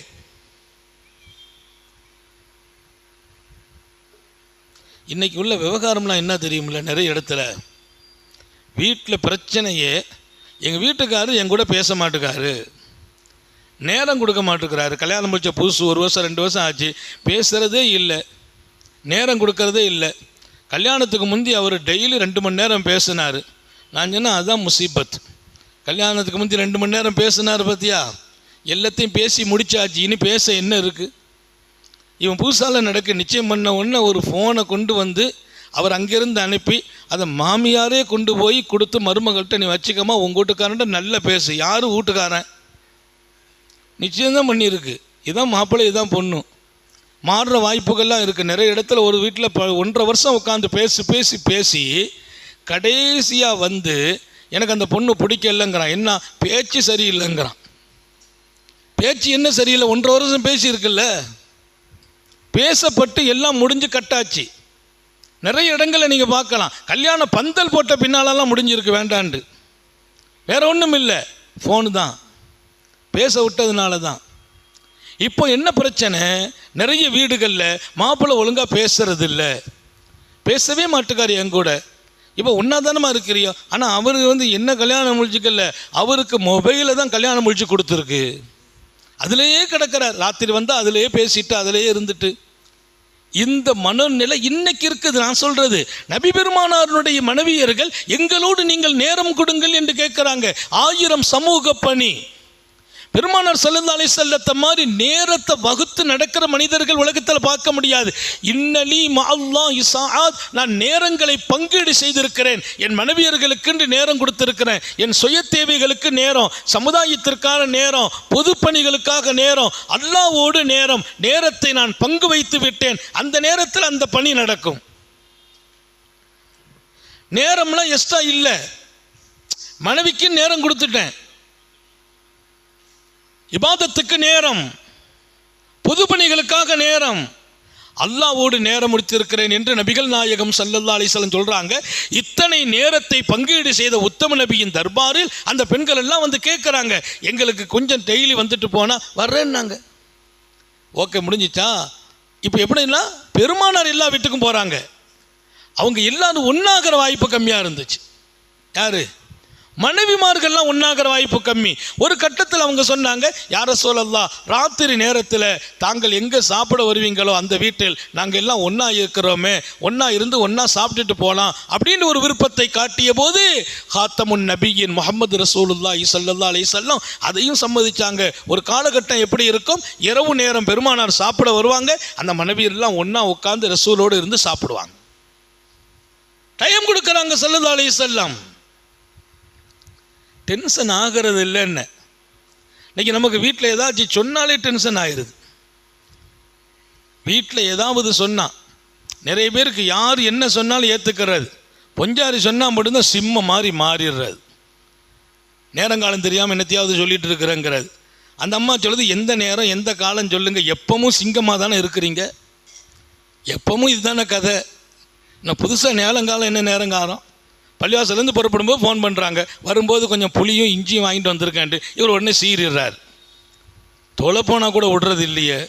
இன்னைக்கு உள்ள விவகாரம்லாம் என்ன தெரியுமில்ல, நிறைய இடத்துல வீட்டில் பிரச்சனையே, எங்கள் வீட்டுக்காரர் என் கூட பேச மாட்டேக்காரு, நேரம் கொடுக்க மாட்டேங்கிறாரு. கல்யாணம் முடிச்ச புதுசு 1 வருஷம் 2 வருஷம் ஆச்சு, பேசுகிறதே இல்லை. நேரம் கொடுக்கறதே இல்லை. கல்யாணத்துக்கு முந்தி அவர் டெய்லி 2 மணி நேரம் பேசினார். நான் சொன்னேன் அதுதான் முசீபத். கல்யாணத்துக்கு முந்தி 2 மணி நேரம் பேசினார் பார்த்தியா, எல்லாத்தையும் பேசி முடிச்சாச்சு, இனி பேச என்ன இருக்குது? இவன் புதுசால நடக்க நிச்சயம் பண்ண உடனே ஒரு ஃபோனை கொண்டு வந்து அவர் அங்கேருந்து அனுப்பி அதை மாமியாரே கொண்டு போய் கொடுத்து மருமகள்கிட்ட நீ வச்சுக்கமா, உங்கள் வீட்டுக்காரன்ட்ட நல்லா பேசு. யார் வீட்டுக்காரன்? நிச்சயம்தான் பண்ணியிருக்கு. இதான் மாப்பிள்ளை, இதான் பொண்ணு. மாறுற வாய்ப்புகள்லாம் இருக்குது நிறைய இடத்துல. ஒரு வீட்டில் 1.5 வருஷம் உட்காந்து பேசி கடைசியாக வந்து எனக்கு அந்த பொண்ணு பிடிக்கலைங்கிறான். என்ன பேச்சு சரியில்லைங்கிறான். பேச்சு என்ன சரியில்லை? 1.5 வருஷம் பேசியிருக்குல்ல, பேசப்பட்டு எல்லாம் முடிஞ்சு கட்டாச்சு. நிறைய இடங்களில் நீங்கள் பார்க்கலாம், கல்யாணம் பந்தல் போட்ட பின்னாலெல்லாம் முடிஞ்சிருக்கு வேண்டாண்டு. வேற ஒன்றும் இல்லை, ஃபோனு தான், பேச விட்டதுனால தான். இப்போ என்ன பிரச்சனை? நிறைய வீடுகளில் மாப்பிள்ளை ஒழுங்காக பேசுறது இல்லை, பேசவே மாட்டுக்காரு என் கூட. இப்போ ஒன்றாதானமா இருக்கிறியோ, ஆனால் அவர் வந்து என்ன கல்யாணம் முடிச்சுக்கல, அவருக்கு மொபைலில் தான் கல்யாணம் முடிச்சு கொடுத்துருக்கு. அதிலேயே கிடக்கிறார். ராத்திரி வந்தால் அதிலேயே பேசிட்டு அதிலேயே இருந்துட்டு இந்த மனநிலை இன்னைக்கு இருக்குது. நான் சொல்றது, நபி பெருமானாருடைய மனைவியர்கள் எங்களோடு நீங்கள் நேரம் கொடுங்கள் என்று கேட்குறாங்க. 1000 சமூக பணி. பெருமானார் ஸல்லல்லாஹு அலைஹி வஸல்லம் மாதிரி நேரத்தை வகுத்து நடக்கிற மனிதர்கள் உலகத்தில் பார்க்க முடியாது. இன்னலி மஅல்லாஹி ஸஆத், நான் நேரங்களை பங்கீடு செய்திருக்கிறேன். என் மனைவியர்களுக்கு நேரம் கொடுத்திருக்கிறேன். என் சுய தேவைகளுக்கு நேரம், சமுதாயத்திற்கான நேரம், பொது பணிகளுக்காக நேரம், அல்லாஹ்வோடு நேரம். நேரத்தை நான் பங்கு வைத்து விட்டேன். அந்த நேரத்தில் அந்த பணி நடக்கும். நேரம்லாம் எக்ஸ்ட்ரா இல்லை, மனைவிக்கு நேரம் கொடுத்துட்டேன். இபாதத்துக்கு நேரம், பொது பணிகளுக்காக நேரம், அல்லாஹ்வோடு நேரம் முடித்திருக்கிறேன் என்று நபிகள் நாயகம் ஸல்லல்லாஹு அலைஹி வஸல்லம் சொல்றாங்க. இத்தனை நேரத்தை பங்கீடு செய்த உத்தம நபியின் தர்பாரில் அந்த பெண்கள் எல்லாம் வந்து கேட்குறாங்க, எங்களுக்கு கொஞ்சம் டெய்லி வந்துட்டு போனா வர்றேன்னாங்க. ஓகே, முடிஞ்சிச்சா? இப்போ எப்படின்னா பெருமானார் எல்லா வீட்டுக்கும் போறாங்க. அவங்க எல்லாரும் ஒன்றாகிற வாய்ப்பு கம்மியாக இருந்துச்சு. யாரு? மனைவிமார்கள்லாம் ஒன்றாகிற வாய்ப்பு கம்மி. ஒரு கட்டத்தில் அவங்க சொன்னாங்க, யா ரசூலல்லாஹ், ராத்திரி நேரத்தில் தாங்கள் எங்கே சாப்பிட வருவீங்களோ அந்த வீட்டில் நாங்கள் எல்லாம் ஒன்றா இருக்கிறோமே, ஒன்றா இருந்து ஒன்றா சாப்பிட்டுட்டு போகலாம் அப்படின்னு ஒரு விருப்பத்தை காட்டிய போது ஹாத்தமுன் நபியின் முஹம்மது ரசூலுல்லாஹி ஸல்லல்லாஹு அலைஹி வஸல்லம் அதையும் சம்மதிச்சாங்க. ஒரு காலகட்டம் எப்படி இருக்கும், இரவு நேரம் பெருமானார் சாப்பிட வருவாங்க, அந்த மனைவியெல்லாம் ஒன்றா உட்காந்து ரசூலோடு இருந்து சாப்பிடுவாங்க. டைம் கொடுக்குறாங்க ஸல்லல்லாஹு அலைஹி வஸல்லம். டென்ஷன் ஆகிறது இல்லைன்னு. இன்னைக்கு நமக்கு வீட்டில் ஏதாச்சும் சொன்னாலே டென்ஷன் ஆயிடுது. வீட்டில் ஏதாவது சொன்னால் நிறைய பேருக்கு யார் என்ன சொன்னாலும் ஏற்றுக்கிறது. பொஞ்சாரி சொன்னால் மட்டும்தான் சிம்ம மாதிரி மாறிடுறது. நேரங்காலம் தெரியாமல் என்னத்தையாவது சொல்லிட்டு இருக்கிறேங்கிறது. அந்த அம்மா சொல்லுது, எந்த நேரம் எந்த காலம் சொல்லுங்கள், எப்பவும் சிங்கமாக தானே இருக்கிறீங்க, எப்பவும் இதுதானே கதை, இன்னும் புதுசாக நேரங்காலம் என்ன நேரங்காலம்? பள்ளிவாசலேருந்து புறப்படும்போது ஃபோன் பண்ணுறாங்க, வரும்போது கொஞ்சம் புளியும் இஞ்சியும் வாங்கிட்டு வந்திருக்கேன்ட்டு இவர் உடனே சீரிடுறார். தொலை போனால் கூட விடுறது இல்லையே.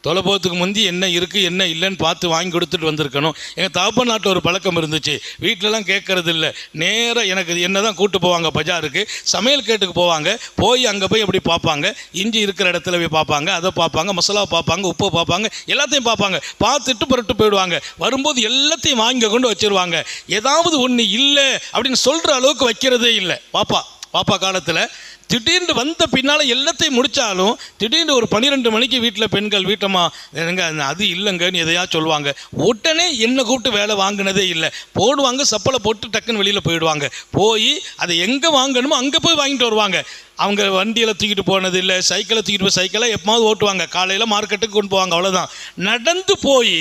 தொலை போகிறதுக்கு முந்தி என்ன இருக்குது என்ன இல்லைன்னு பார்த்து வாங்கி கொடுத்துட்டு வந்திருக்கணும். எங்கள் தகப்பன் நாட்டில் ஒரு பழக்கம் இருந்துச்சு, வீட்டிலலாம் கேட்கறது இல்லை, நேராக எனக்கு என்ன தான் கூப்பிட்டு போவாங்க பஜாருக்கு, சமையல் கேட்டுக்கு போவாங்க. போய் அங்கே போய் எப்படி பார்ப்பாங்க, இஞ்சி இருக்கிற இடத்துல போய் பார்ப்பாங்க, அதை பார்ப்பாங்க, மசாலா பார்ப்பாங்க, உப்பு பார்ப்பாங்க, எல்லாத்தையும் பார்ப்பாங்க. பார்த்துட்டு புரட்டு போயிடுவாங்க. வரும்போது எல்லாத்தையும் வாங்கி கொண்டு வச்சிருவாங்க. ஏதாவது ஒன்று இல்லை அப்படின்னு சொல்கிற அளவுக்கு வைக்கிறதே இல்லை. பாப்பா காலத்தில் திடீர்னு வந்த பின்னால் எல்லாத்தையும் முடித்தாலும் திடீர்னு ஒரு 12 மணிக்கு வீட்டில் பெண்கள் வீட்டம்மா எனக்கு அது இல்லைங்கன்னு எதையா சொல்லுவாங்க. உடனே என்னை கூப்பிட்டு வேலை வாங்கினதே இல்லை. போடுவாங்க, சப்பலை போட்டு டக்குன்னு வெளியில் போயிடுவாங்க. போய் அதை எங்கே வாங்கணுமோ அங்கே போய் வாங்கிட்டு வருவாங்க. அவங்க வண்டியில் தூக்கிட்டு போனது இல்லை, சைக்கிளை தூக்கிட்டு போய் சைக்கிளை எப்போது ஓட்டுவாங்க, காலையில் மார்க்கெட்டுக்கு கொண்டு போவாங்க, அவ்வளோதான். நடந்து போய்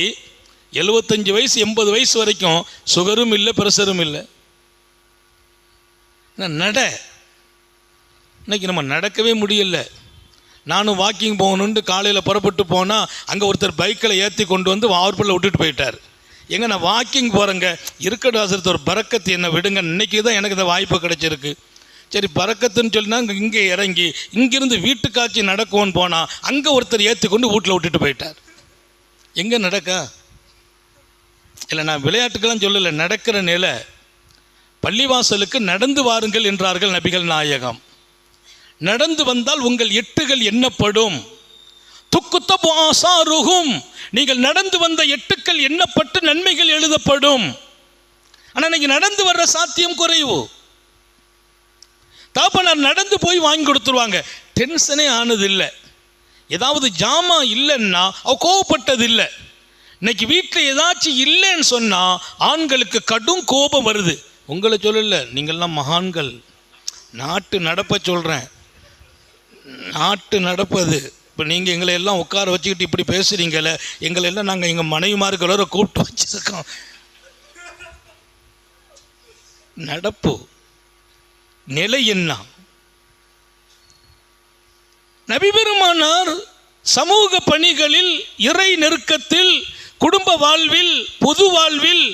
75 வயசு 80 வயசு வரைக்கும் சுகரும் இல்லை, ப்ரெஷரும் இல்லை. நட இன்னைக்கு நம்ம நடக்கவே முடியல. நானும் வாக்கிங் போகணுன்ட்டு காலையில் புறப்பட்டு போனால் அங்கே ஒருத்தர் பைக்கில் ஏற்றி கொண்டு வந்து வார்ப்பில் விட்டுட்டு போயிட்டார். எங்கே நான் வாக்கிங் போகிறேங்க, இருக்கட்டும் ஆசிரியர், ஒரு பரக்கத்து என்னை விடுங்க, இன்றைக்கி தான் எனக்கு இந்த வாய்ப்பு கிடைச்சிருக்கு. சரி பரக்கத்துன்னு சொல்லினா இங்கே இறங்கி இங்கேருந்து வீட்டுக்காட்சி நடக்கும்னு போனால் அங்கே ஒருத்தர் ஏற்றி கொண்டு வீட்டில் விட்டுட்டு போயிட்டார். எங்கே நடக்க இல்லை, நான் விளையாட்டுக்கெல்லாம் சொல்லலை, நடக்கிற நிலை. பள்ளிவாசலுக்கு நடந்து வாருங்கள் என்றார்கள் நபிகள் நாயகம். நடந்து வந்தால் உங்கள் எட்டுகள் எண்ணப்படும். துக்குத்தபு ஆசாருஹும், நீங்கள் நடந்து வந்த எட்டுக்கள் எண்ணப்பட்டு நன்மைகள் எழுதப்படும். ஆனால் இன்னைக்கு நடந்து வர்ற சாத்தியம் குறைவு. தாப்பனார் நடந்து போய் வாங்கி கொடுத்துருவாங்க, டென்ஷனே ஆனது இல்லை. ஏதாவது ஜாமா இல்லைன்னா அவ கோவப்பட்டது இல்லை. இன்னைக்கு வீட்டில் ஏதாச்சும் இல்லைன்னு சொன்னால் ஆண்களுக்கு கடும் கோபம் வருது. உங்களை சொல்லல, நீங்கள்லாம் மகான்கள். நாட்டு நடப்ப சொல்கிறேன், நாட்டு நடப்பது. இப்போ நீங்கள் எங்களை எல்லாம் உட்கார வச்சுக்கிட்டு இப்படி பேசுகிறீங்களே, எங்களை எல்லாம் நாங்கள் எங்கள் மனைவிமார்களோட கூப்பிட்டு வச்சுருக்கோம். நடப்பு நிலை என்ன? நபி பெருமானார் சமூக பணிகளில், இறை நெருக்கத்தில், குடும்ப வாழ்வில், பொது வாழ்வில்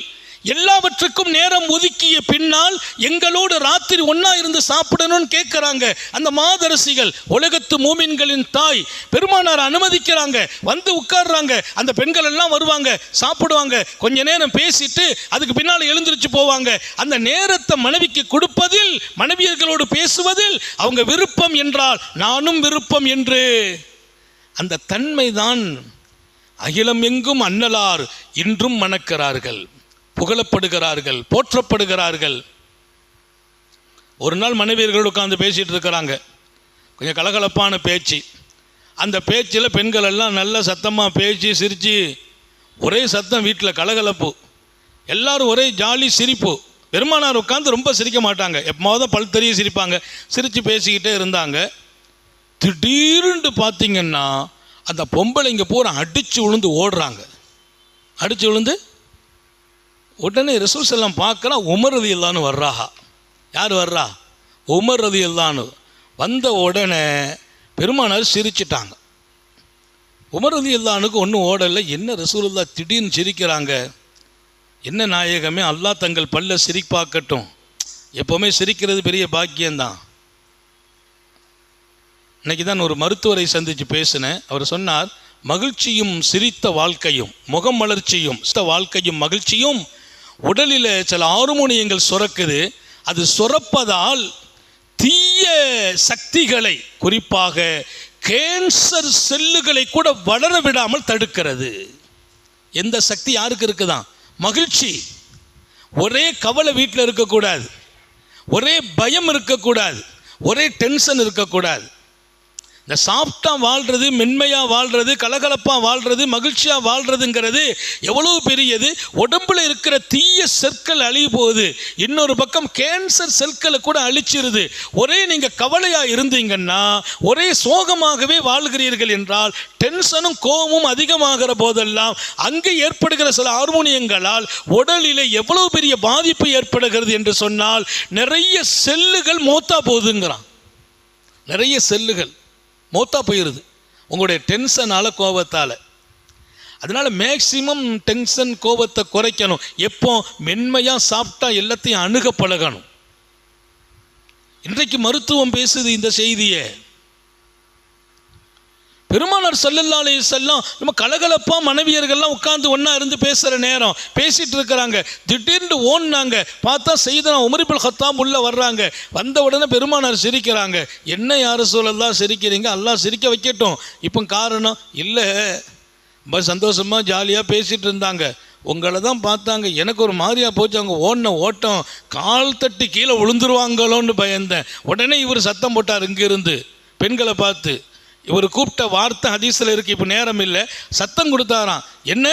எல்லாவற்றுக்கும் நேரம் ஒதுக்கிய பின்னால் எங்களோடு ராத்திரி ஒன்னா இருந்து சாப்பிடணும்னு கேட்கிறாங்க அந்த மாதரசிகள். உலகத்து மூமின்களின் தாய் பெருமானார் அனுமதிக்கிறாங்க, வந்து உட்கார்றாங்க. அந்த பெண்கள் எல்லாம் வருவாங்க, சாப்பிடுவாங்க, கொஞ்ச நேரம் பேசிட்டு அதுக்கு பின்னால் எழுந்திருச்சு போவாங்க. அந்த நேரத்தை மனைவிக்கு கொடுப்பதில், மனைவியர்களோடு பேசுவதில் அவங்க விருப்பம் என்றால் நானும் விருப்பம் என்று அந்த தன்மைதான் அகிலம் எங்கும் அன்னலார் இன்றும் மணக்கிறார்கள், புகழப்படுகிறார்கள், போற்றப்படுகிறார்கள். ஒரு நாள் மனைவியர்கள் உட்கார்ந்து பேசிட்டு இருக்கிறாங்க, கொஞ்சம் கலகலப்பான பேச்சு. அந்த பேச்சில் பெண்கள் எல்லாம் நல்ல சத்தமாக பேச்சு சிரித்து, ஒரே சத்தம், வீட்டில் கலகலப்பு, எல்லாரும் ஒரே ஜாலி சிரிப்பு. பெருமானார் உட்காந்து ரொம்ப சிரிக்க மாட்டாங்க, எப்போது பல் தெரிய சிரிப்பாங்க, சிரித்து பேசிக்கிட்டே இருந்தாங்க. திடீர்னு பார்த்தீங்கன்னா அந்த பொம்பளைங்க பூரா அடித்து விழுந்து ஓடுறாங்க. அடித்து விழுந்து உடனே ரசூல் ஸல்லல்லாஹு பார்க்குறா, உமர் ரலியல்லாஹு அன்ஹு வர்றாஹா. யார் வர்றா? உமர் ரலியல்லாஹு அன்ஹு. வந்த உடனே பெருமானார் சிரிச்சிட்டாங்க. உமர் ரலியல்லாஹு அன்ஹுக்கு ஒன்றும் ஓடலை. என்ன ரசூலுல்லாஹ் திடீர்னு சிரிக்கிறாங்க? என்ன நாயகமே, அல்லாஹ் தங்கள் பல்ல சிரிப்பாக்கட்டும். எப்போவுமே சிரிக்கிறது பெரிய பாக்கியம்தான். இன்னைக்கு தான் ஒரு மருத்துவரை சந்தித்து பேசினேன். அவர் சொன்னார், மகிழ்ச்சியும் சிரித்த வாழ்க்கையும், முகம் மலர்ச்சியும் வாழ்க்கையும் மகிழ்ச்சியும் உடலில் சில ஹார்மோனியங்கள் சுரக்குது. அது சுரப்பதால் தீய சக்திகளை, குறிப்பாக கேன்சர் செல்லுகளை கூட வளர விடாமல் தடுக்கிறது. எந்த சக்தி யாருக்கு இருக்குதான்? மகிழ்ச்சி. ஒரே கவலை வீட்டில் இருக்கக்கூடாது, ஒரே பயம் இருக்கக்கூடாது, ஒரே டென்ஷன் இருக்கக்கூடாது. இந்த சாஃப்டாக வாழ்கிறது, மென்மையாக வாழ்கிறது, கலகலப்பாக வாழ்கிறது, மகிழ்ச்சியாக வாழ்கிறதுங்கிறது எவ்வளோ பெரியது. உடம்பில் இருக்கிற தீய செற்கள் அழிய போகுது, இன்னொரு பக்கம் கேன்சர் செல்களை கூட அழிச்சிருது. ஒரே நீங்கள் கவலையாக இருந்தீங்கன்னா, ஒரே சோகமாகவே வாழ்கிறீர்கள் என்றால், டென்ஷனும் கோபமும் அதிகமாகிற போதெல்லாம் அங்கே ஏற்படுகிற சில ஹார்மோனியங்களால் உடலில் எவ்வளோ பெரிய பாதிப்பு ஏற்படுகிறது என்று சொன்னால், நிறைய செல்லுகள் மூத்தா போகுதுங்கிறான். நிறைய செல்லுகள் மூத்தா போயிடுது உங்களுடைய டென்ஷனால், கோபத்தால். அதனால் மேக்சிமம் டென்ஷன் கோபத்தை குறைக்கணும். எப்போ? மென்மையாக சாப்பிட்டா எல்லாத்தையும் அணுக பழகணும். இன்றைக்கு மருத்துவம் பேசுது இந்த செய்தியை. பெருமானார் ஸல்லல்லாஹு அலைஹி வஸல்லம் நம்ம கலகலப்பா மனைவியர்கள்லாம் உட்கார்ந்து ஒன்றா இருந்து பேசுகிற நேரம் பேசிகிட்டு இருக்கிறாங்க. திடீர்னு ஓடினாங்க, பார்த்தா செய்தனா உமர் இப்னு கத்தாப் உள்ளே வர்றாங்க. வந்த உடனே பெருமானார் சிரிக்கிறாங்க. என்ன யா ரசூலல்லாஹ் சிரிக்கிறீங்க? அல்லாஹ் சிரிக்க வைக்கட்டும். இப்போ காரணம் இல்லை, ரொம்ப சந்தோஷமாக ஜாலியாக பேசிகிட்டு இருந்தாங்க. உங்களை தான் பார்த்தாங்க, எனக்கு ஒரு மாதிரியாக போச்சு. அவங்க ஓடின ஓட்டம் கால் தட்டி கீழே விழுந்துருவாங்களோன்னு பயந்தேன். உடனே இவர் சத்தம் போட்டார் இங்கிருந்து பெண்களை பார்த்து. இவர் கூப்பிட்ட வார்த்தை ஹதீஸில் இருக்குது, இப்போ நேரம் இல்லை. சத்தம் கொடுத்தாராம், என்ன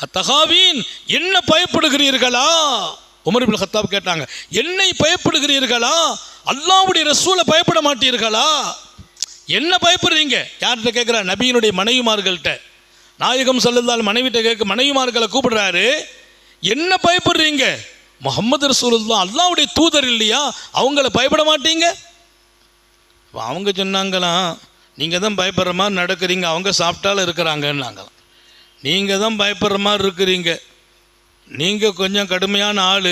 அத்தகாவீன், என்ன பயப்படுகிறீர்களா? உமர் இப்னு கத்தாப் கேட்டாங்க, என்னை பயப்படுகிறீர்களா? அல்லாஹ்வுடைய ரசூலை பயப்பட மாட்டீர்களா? என்ன பயப்படுறீங்க? யார்கிட்ட கேட்குறா? நபியினுடைய மனைவிமார்கள்ட்ட. நாயகம் ஸல்லல்லாஹு அலைஹி மனைவிட்ட கேட்க, மனைவிமார்களை கூப்பிடுறாரு, என்ன பயப்படுறீங்க? முஹம்மது ரசூலுல்லாஹ் அல்லாஹ்வுடைய தூதர் இல்லையா, அவங்கள பயப்பட மாட்டீங்க? அவங்க சொன்னாங்களாம், நீங்கள் தான் பயப்படுற மாதிரி நடக்கிறீங்க, அவங்க சாப்பிட்டாலும் இருக்கிறாங்கன்னாங்களாம். நீங்கள் தான் பயப்படுற மாதிரி இருக்கிறீங்க, நீங்கள் கொஞ்சம் கடுமையான ஆள்,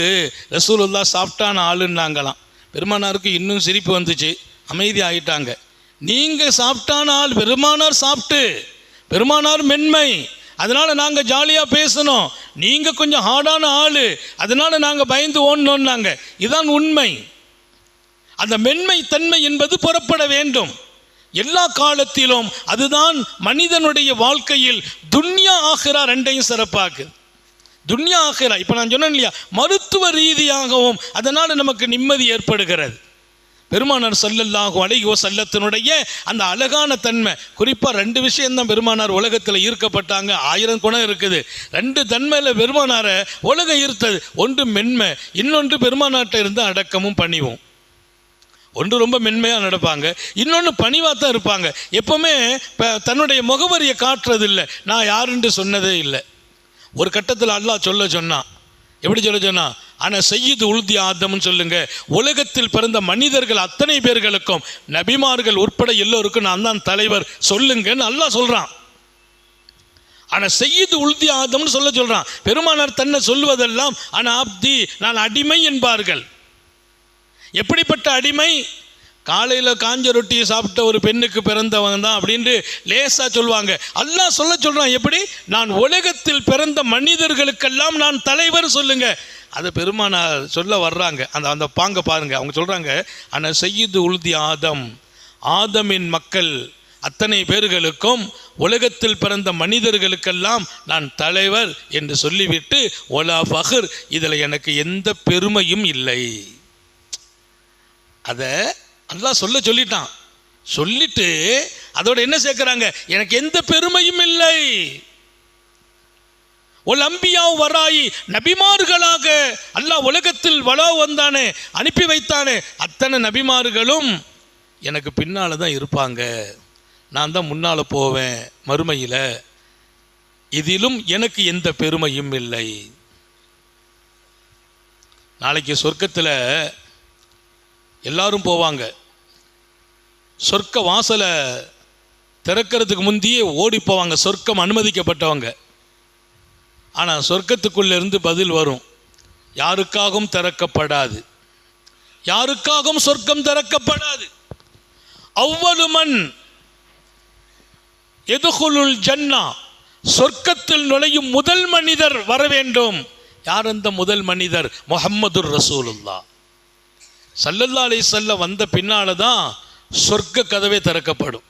ரசூலுல்லாஹ் சாஃப்டான ஆளுன்னாங்களாம். பெருமானாருக்கு இன்னும் சிரிப்பு வந்துச்சு, அமைதி ஆகிட்டாங்க. நீங்கள் சாஃப்டான ஆள், பெருமானார் சாப்பிட்டு, பெருமானார் மென்மை, அதனால் நாங்கள் ஜாலியாக பேசணும். நீங்கள் கொஞ்சம் ஹார்டான ஆள், அதனால் நாங்கள் பயந்து ஓடணுன்னாங்க. இதுதான் உண்மை. அந்த மென்மை தன்மை என்பது புறப்பட வேண்டும். எல்லா காலத்திலும் அதுதான் மனிதனுடைய வாழ்க்கையில் துன்யா ஆகிரா ரெண்டையும் சிறப்பாக்குது. துன்யா ஆகிரா, இப்போ நான் சொன்னேன் இல்லையா, மருத்துவ ரீதியாகவும் அதனால் நமக்கு நிம்மதி ஏற்படுகிறது. பெருமானார் ஸல்லல்லாஹு அலைஹி வஸல்லத்தினுடைய அந்த அழகான தன்மை, குறிப்பாக 2 விஷயம்தான் பெருமானார் உலகத்தில் ஈர்க்கப்பட்டாங்க. 1000 குணம் இருக்குது. 2 தன்மையில் பெருமானாரை உலகம் ஈர்த்தது. ஒன்று மென்மை, இன்னொன்று பெருமானார்ட்ட இருந்து அடக்கமும் பணிவும். ஒன்று ரொம்ப மென்மையாக நடப்பாங்க, இன்னொன்று பணிவாக தான் இருப்பாங்க. எப்போவுமே தன்னுடைய முகவரியை காட்டுறதில்லை, நான் யாருன்னு சொன்னதே இல்லை. ஒரு கட்டத்தில் அல்லாஹ் சொன்னான். எப்படி சொன்னான்? ஆனால் சையீது உல்தி ஆதம்னு சொல்லுங்க, உலகத்தில் பிறந்த மனிதர்கள் அத்தனை பேர்களுக்கும் நபிமார்கள் உட்பட எல்லோருக்கும் நான் தான் தலைவர் சொல்லுங்கன்னு அல்லாஹ் சொல்றான். ஆனால் சையீது உல்தி ஆதம்னு சொல்றான். பெருமானார் தன்னை சொல்வதெல்லாம் ஆனால் அப்தி, நான் அடிமை என்பார்கள். எப்படிப்பட்ட அடிமை? காலையில் காஞ்ச ரொட்டியை சாப்பிட்ட ஒரு பெண்ணுக்கு பிறந்தவங்க தான் அப்படின்ட்டு லேசாக சொல்லுவாங்க. அல்லாஹ் சொல்கிறான், எப்படி? நான் உலகத்தில் பிறந்த மனிதர்களுக்கெல்லாம் நான் தலைவர் சொல்லுங்க. அதை பெருமானார் சொல்ல வர்றாங்க. அந்த பாங்க பாருங்க. அவங்க சொல்கிறாங்க, ஆனால் சையீது உல்தி ஆதம், ஆதமின் மக்கள் அத்தனை பேர்களுக்கும் உலகத்தில் பிறந்த மனிதர்களுக்கெல்லாம் நான் தலைவர் என்று சொல்லிவிட்டு ஒலா ஃபஹர், இதில் எனக்கு எந்த பெருமையும் இல்லை. அதை அல்லாஹ் சொல்லிட்டான். சொல்லிட்டு அதோட என்ன சேர்க்கிறாங்க? எனக்கு எந்த பெருமையும் இல்லை. ஒல் அம்பியாவு வராயி, நபிமார்களாக அல்லாஹ் உலகத்தில் வளா வந்தானே, அனுப்பி வைத்தானே, அத்தனை நபிமார்களும் எனக்கு பின்னால் தான் இருப்பாங்க. நான் தான் முன்னால் போவேன் மறுமையில். இதிலும் எனக்கு எந்த பெருமையும் இல்லை. நாளைக்கு சொர்க்கத்தில் எல்லாரும் போவாங்க. சொர்க்க வாசலை திறக்கிறதுக்கு முந்தையே ஓடி போவாங்க சொர்க்கம் அனுமதிக்கப்பட்டவங்க. ஆனால் சொர்க்கத்துக்குள்ளேருந்து பதில் வரும், யாருக்காகவும் திறக்கப்படாது, யாருக்காகவும் சொர்க்கம் திறக்கப்படாது. அவ்வளுமன் எதுகுலுல் ஜன்னா, சொர்க்கத்தில் நுழையும் முதல் மனிதர் வர வேண்டும். யார் அந்த முதல் மனிதர்? முஹம்மதுர் ரசூலுல்லாஹ் ஸல்லல்லாஹு அலைஹி வஸல்லம் வந்த பின்னால தான் சொர்க்க கதவே திறக்கப்படும்.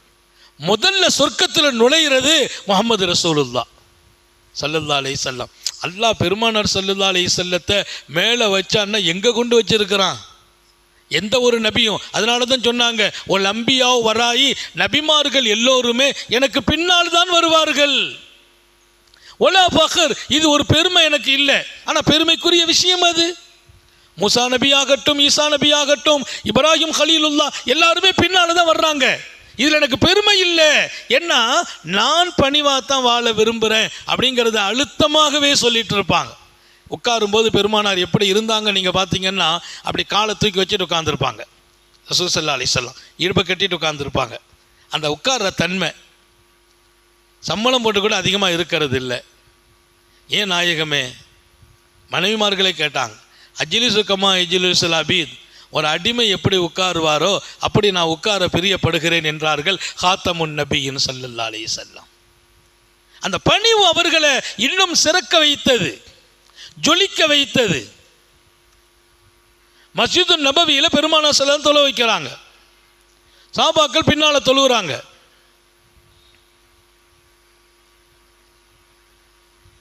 முதல்ல சொர்க்கத்தில் நுழைகிறது முஹம்மது ரசூலுல்லாஹ் ஸல்லல்லாஹு அலைஹி வஸல்லம். அல்லாஹ் பெருமானார் ஸல்லல்லாஹு அலைஹி வஸல்லத்தை மேலே வச்சான்னா எங்கே கொண்டு வச்சிருக்கிறான்? எந்த ஒரு நபியும். அதனால தான் சொன்னாங்க, ஒல் அம்பியாவு வராயி, நபிமார்கள் எல்லோருமே எனக்கு பின்னால் தான் வருவார்கள். ஒலா ஃபஹர், இது ஒரு பெருமை எனக்கு இல்லை. ஆனால் பெருமைக்குரிய விஷயம் அது. மூசா நபி ஆகட்டும், ஈசா நபி ஆகட்டும், இப்ராஹிம் கலீலுல்லா எல்லாருமே பின்னால் தான் வர்றாங்க. இதில் எனக்கு பெருமை இல்லை. ஏன்னா நான் பணிவாத்தான் வாழ விரும்புகிறேன் அப்படிங்கிறத அழுத்தமாகவே சொல்லிட்டு இருப்பாங்க. உட்காரும்போது பெருமானார் எப்படி இருந்தாங்க நீங்கள் பார்த்தீங்கன்னா, அப்படி காலை தூக்கி வச்சுட்டு உட்காந்துருப்பாங்க. ரசூல் ஸல்லல்லாஹு அலைஹி வஸல்லம் இடுப்பை கட்டிட்டு உட்காந்துருப்பாங்க. அந்த உட்கார்ற தன்மை சம்பளம் போட்டு கூட அதிகமாக இருக்கிறது இல்லை. ஏன் நாயகமே? மனைவிமார்களை கேட்டாங்க, அஜ்லிசு கமா அஜ்லிசுல் அபீத், ஒரு அடிமை எப்படி உட்காருவாரோ அப்படி நான் உட்கார பிரியப்படுகிறேன் என்றார்கள் ஹாத்தமுன் நபியின் ஸல்லல்லாஹு அலைஹி வஸல்லம். அந்த பணிவு அவர்களை இன்னும் சிறக்க வைத்தது, ஜொலிக்க வைத்தது. மஸ்ஜிது நபவியில் பெருமானார் ஸல்லல்லாஹு அலைஹி வஸல்லம் தொழ வைக்கிறாங்க. சஹாபாக்கள் பின்னால் தொழுகிறாங்க.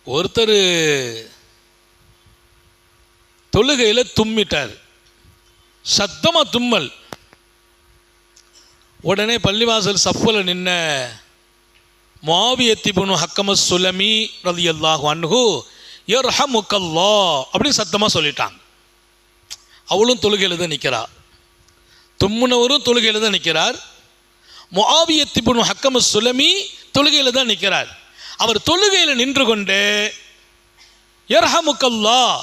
ஒருத்தர் தொழுகையில் தும்மிட்டார், சத்தமாக தும்மல். உடனே பள்ளிவாசல் சஃப்ல நின்ன முஆவியத் இப்னு ஹக்கமஸ் சுலமி ரலியல்லாஹு அன்ஹு யர்ஹமுக்கல்லாஹ் அப்படின்னு சத்தமாக சொல்லிட்டாங்க. அவளும் தொழுகையில் தான் நிற்கிறார், தும்முனவரும் தொழுகையில் தான் நிற்கிறார். முஆவியத் இப்னு ஹக்கமஸ் சுலமி தொழுகையில் தான் நிற்கிறார். அவர் தொழுகையில் நின்று கொண்டு யர்ஹமுக்கல்லாஹ்,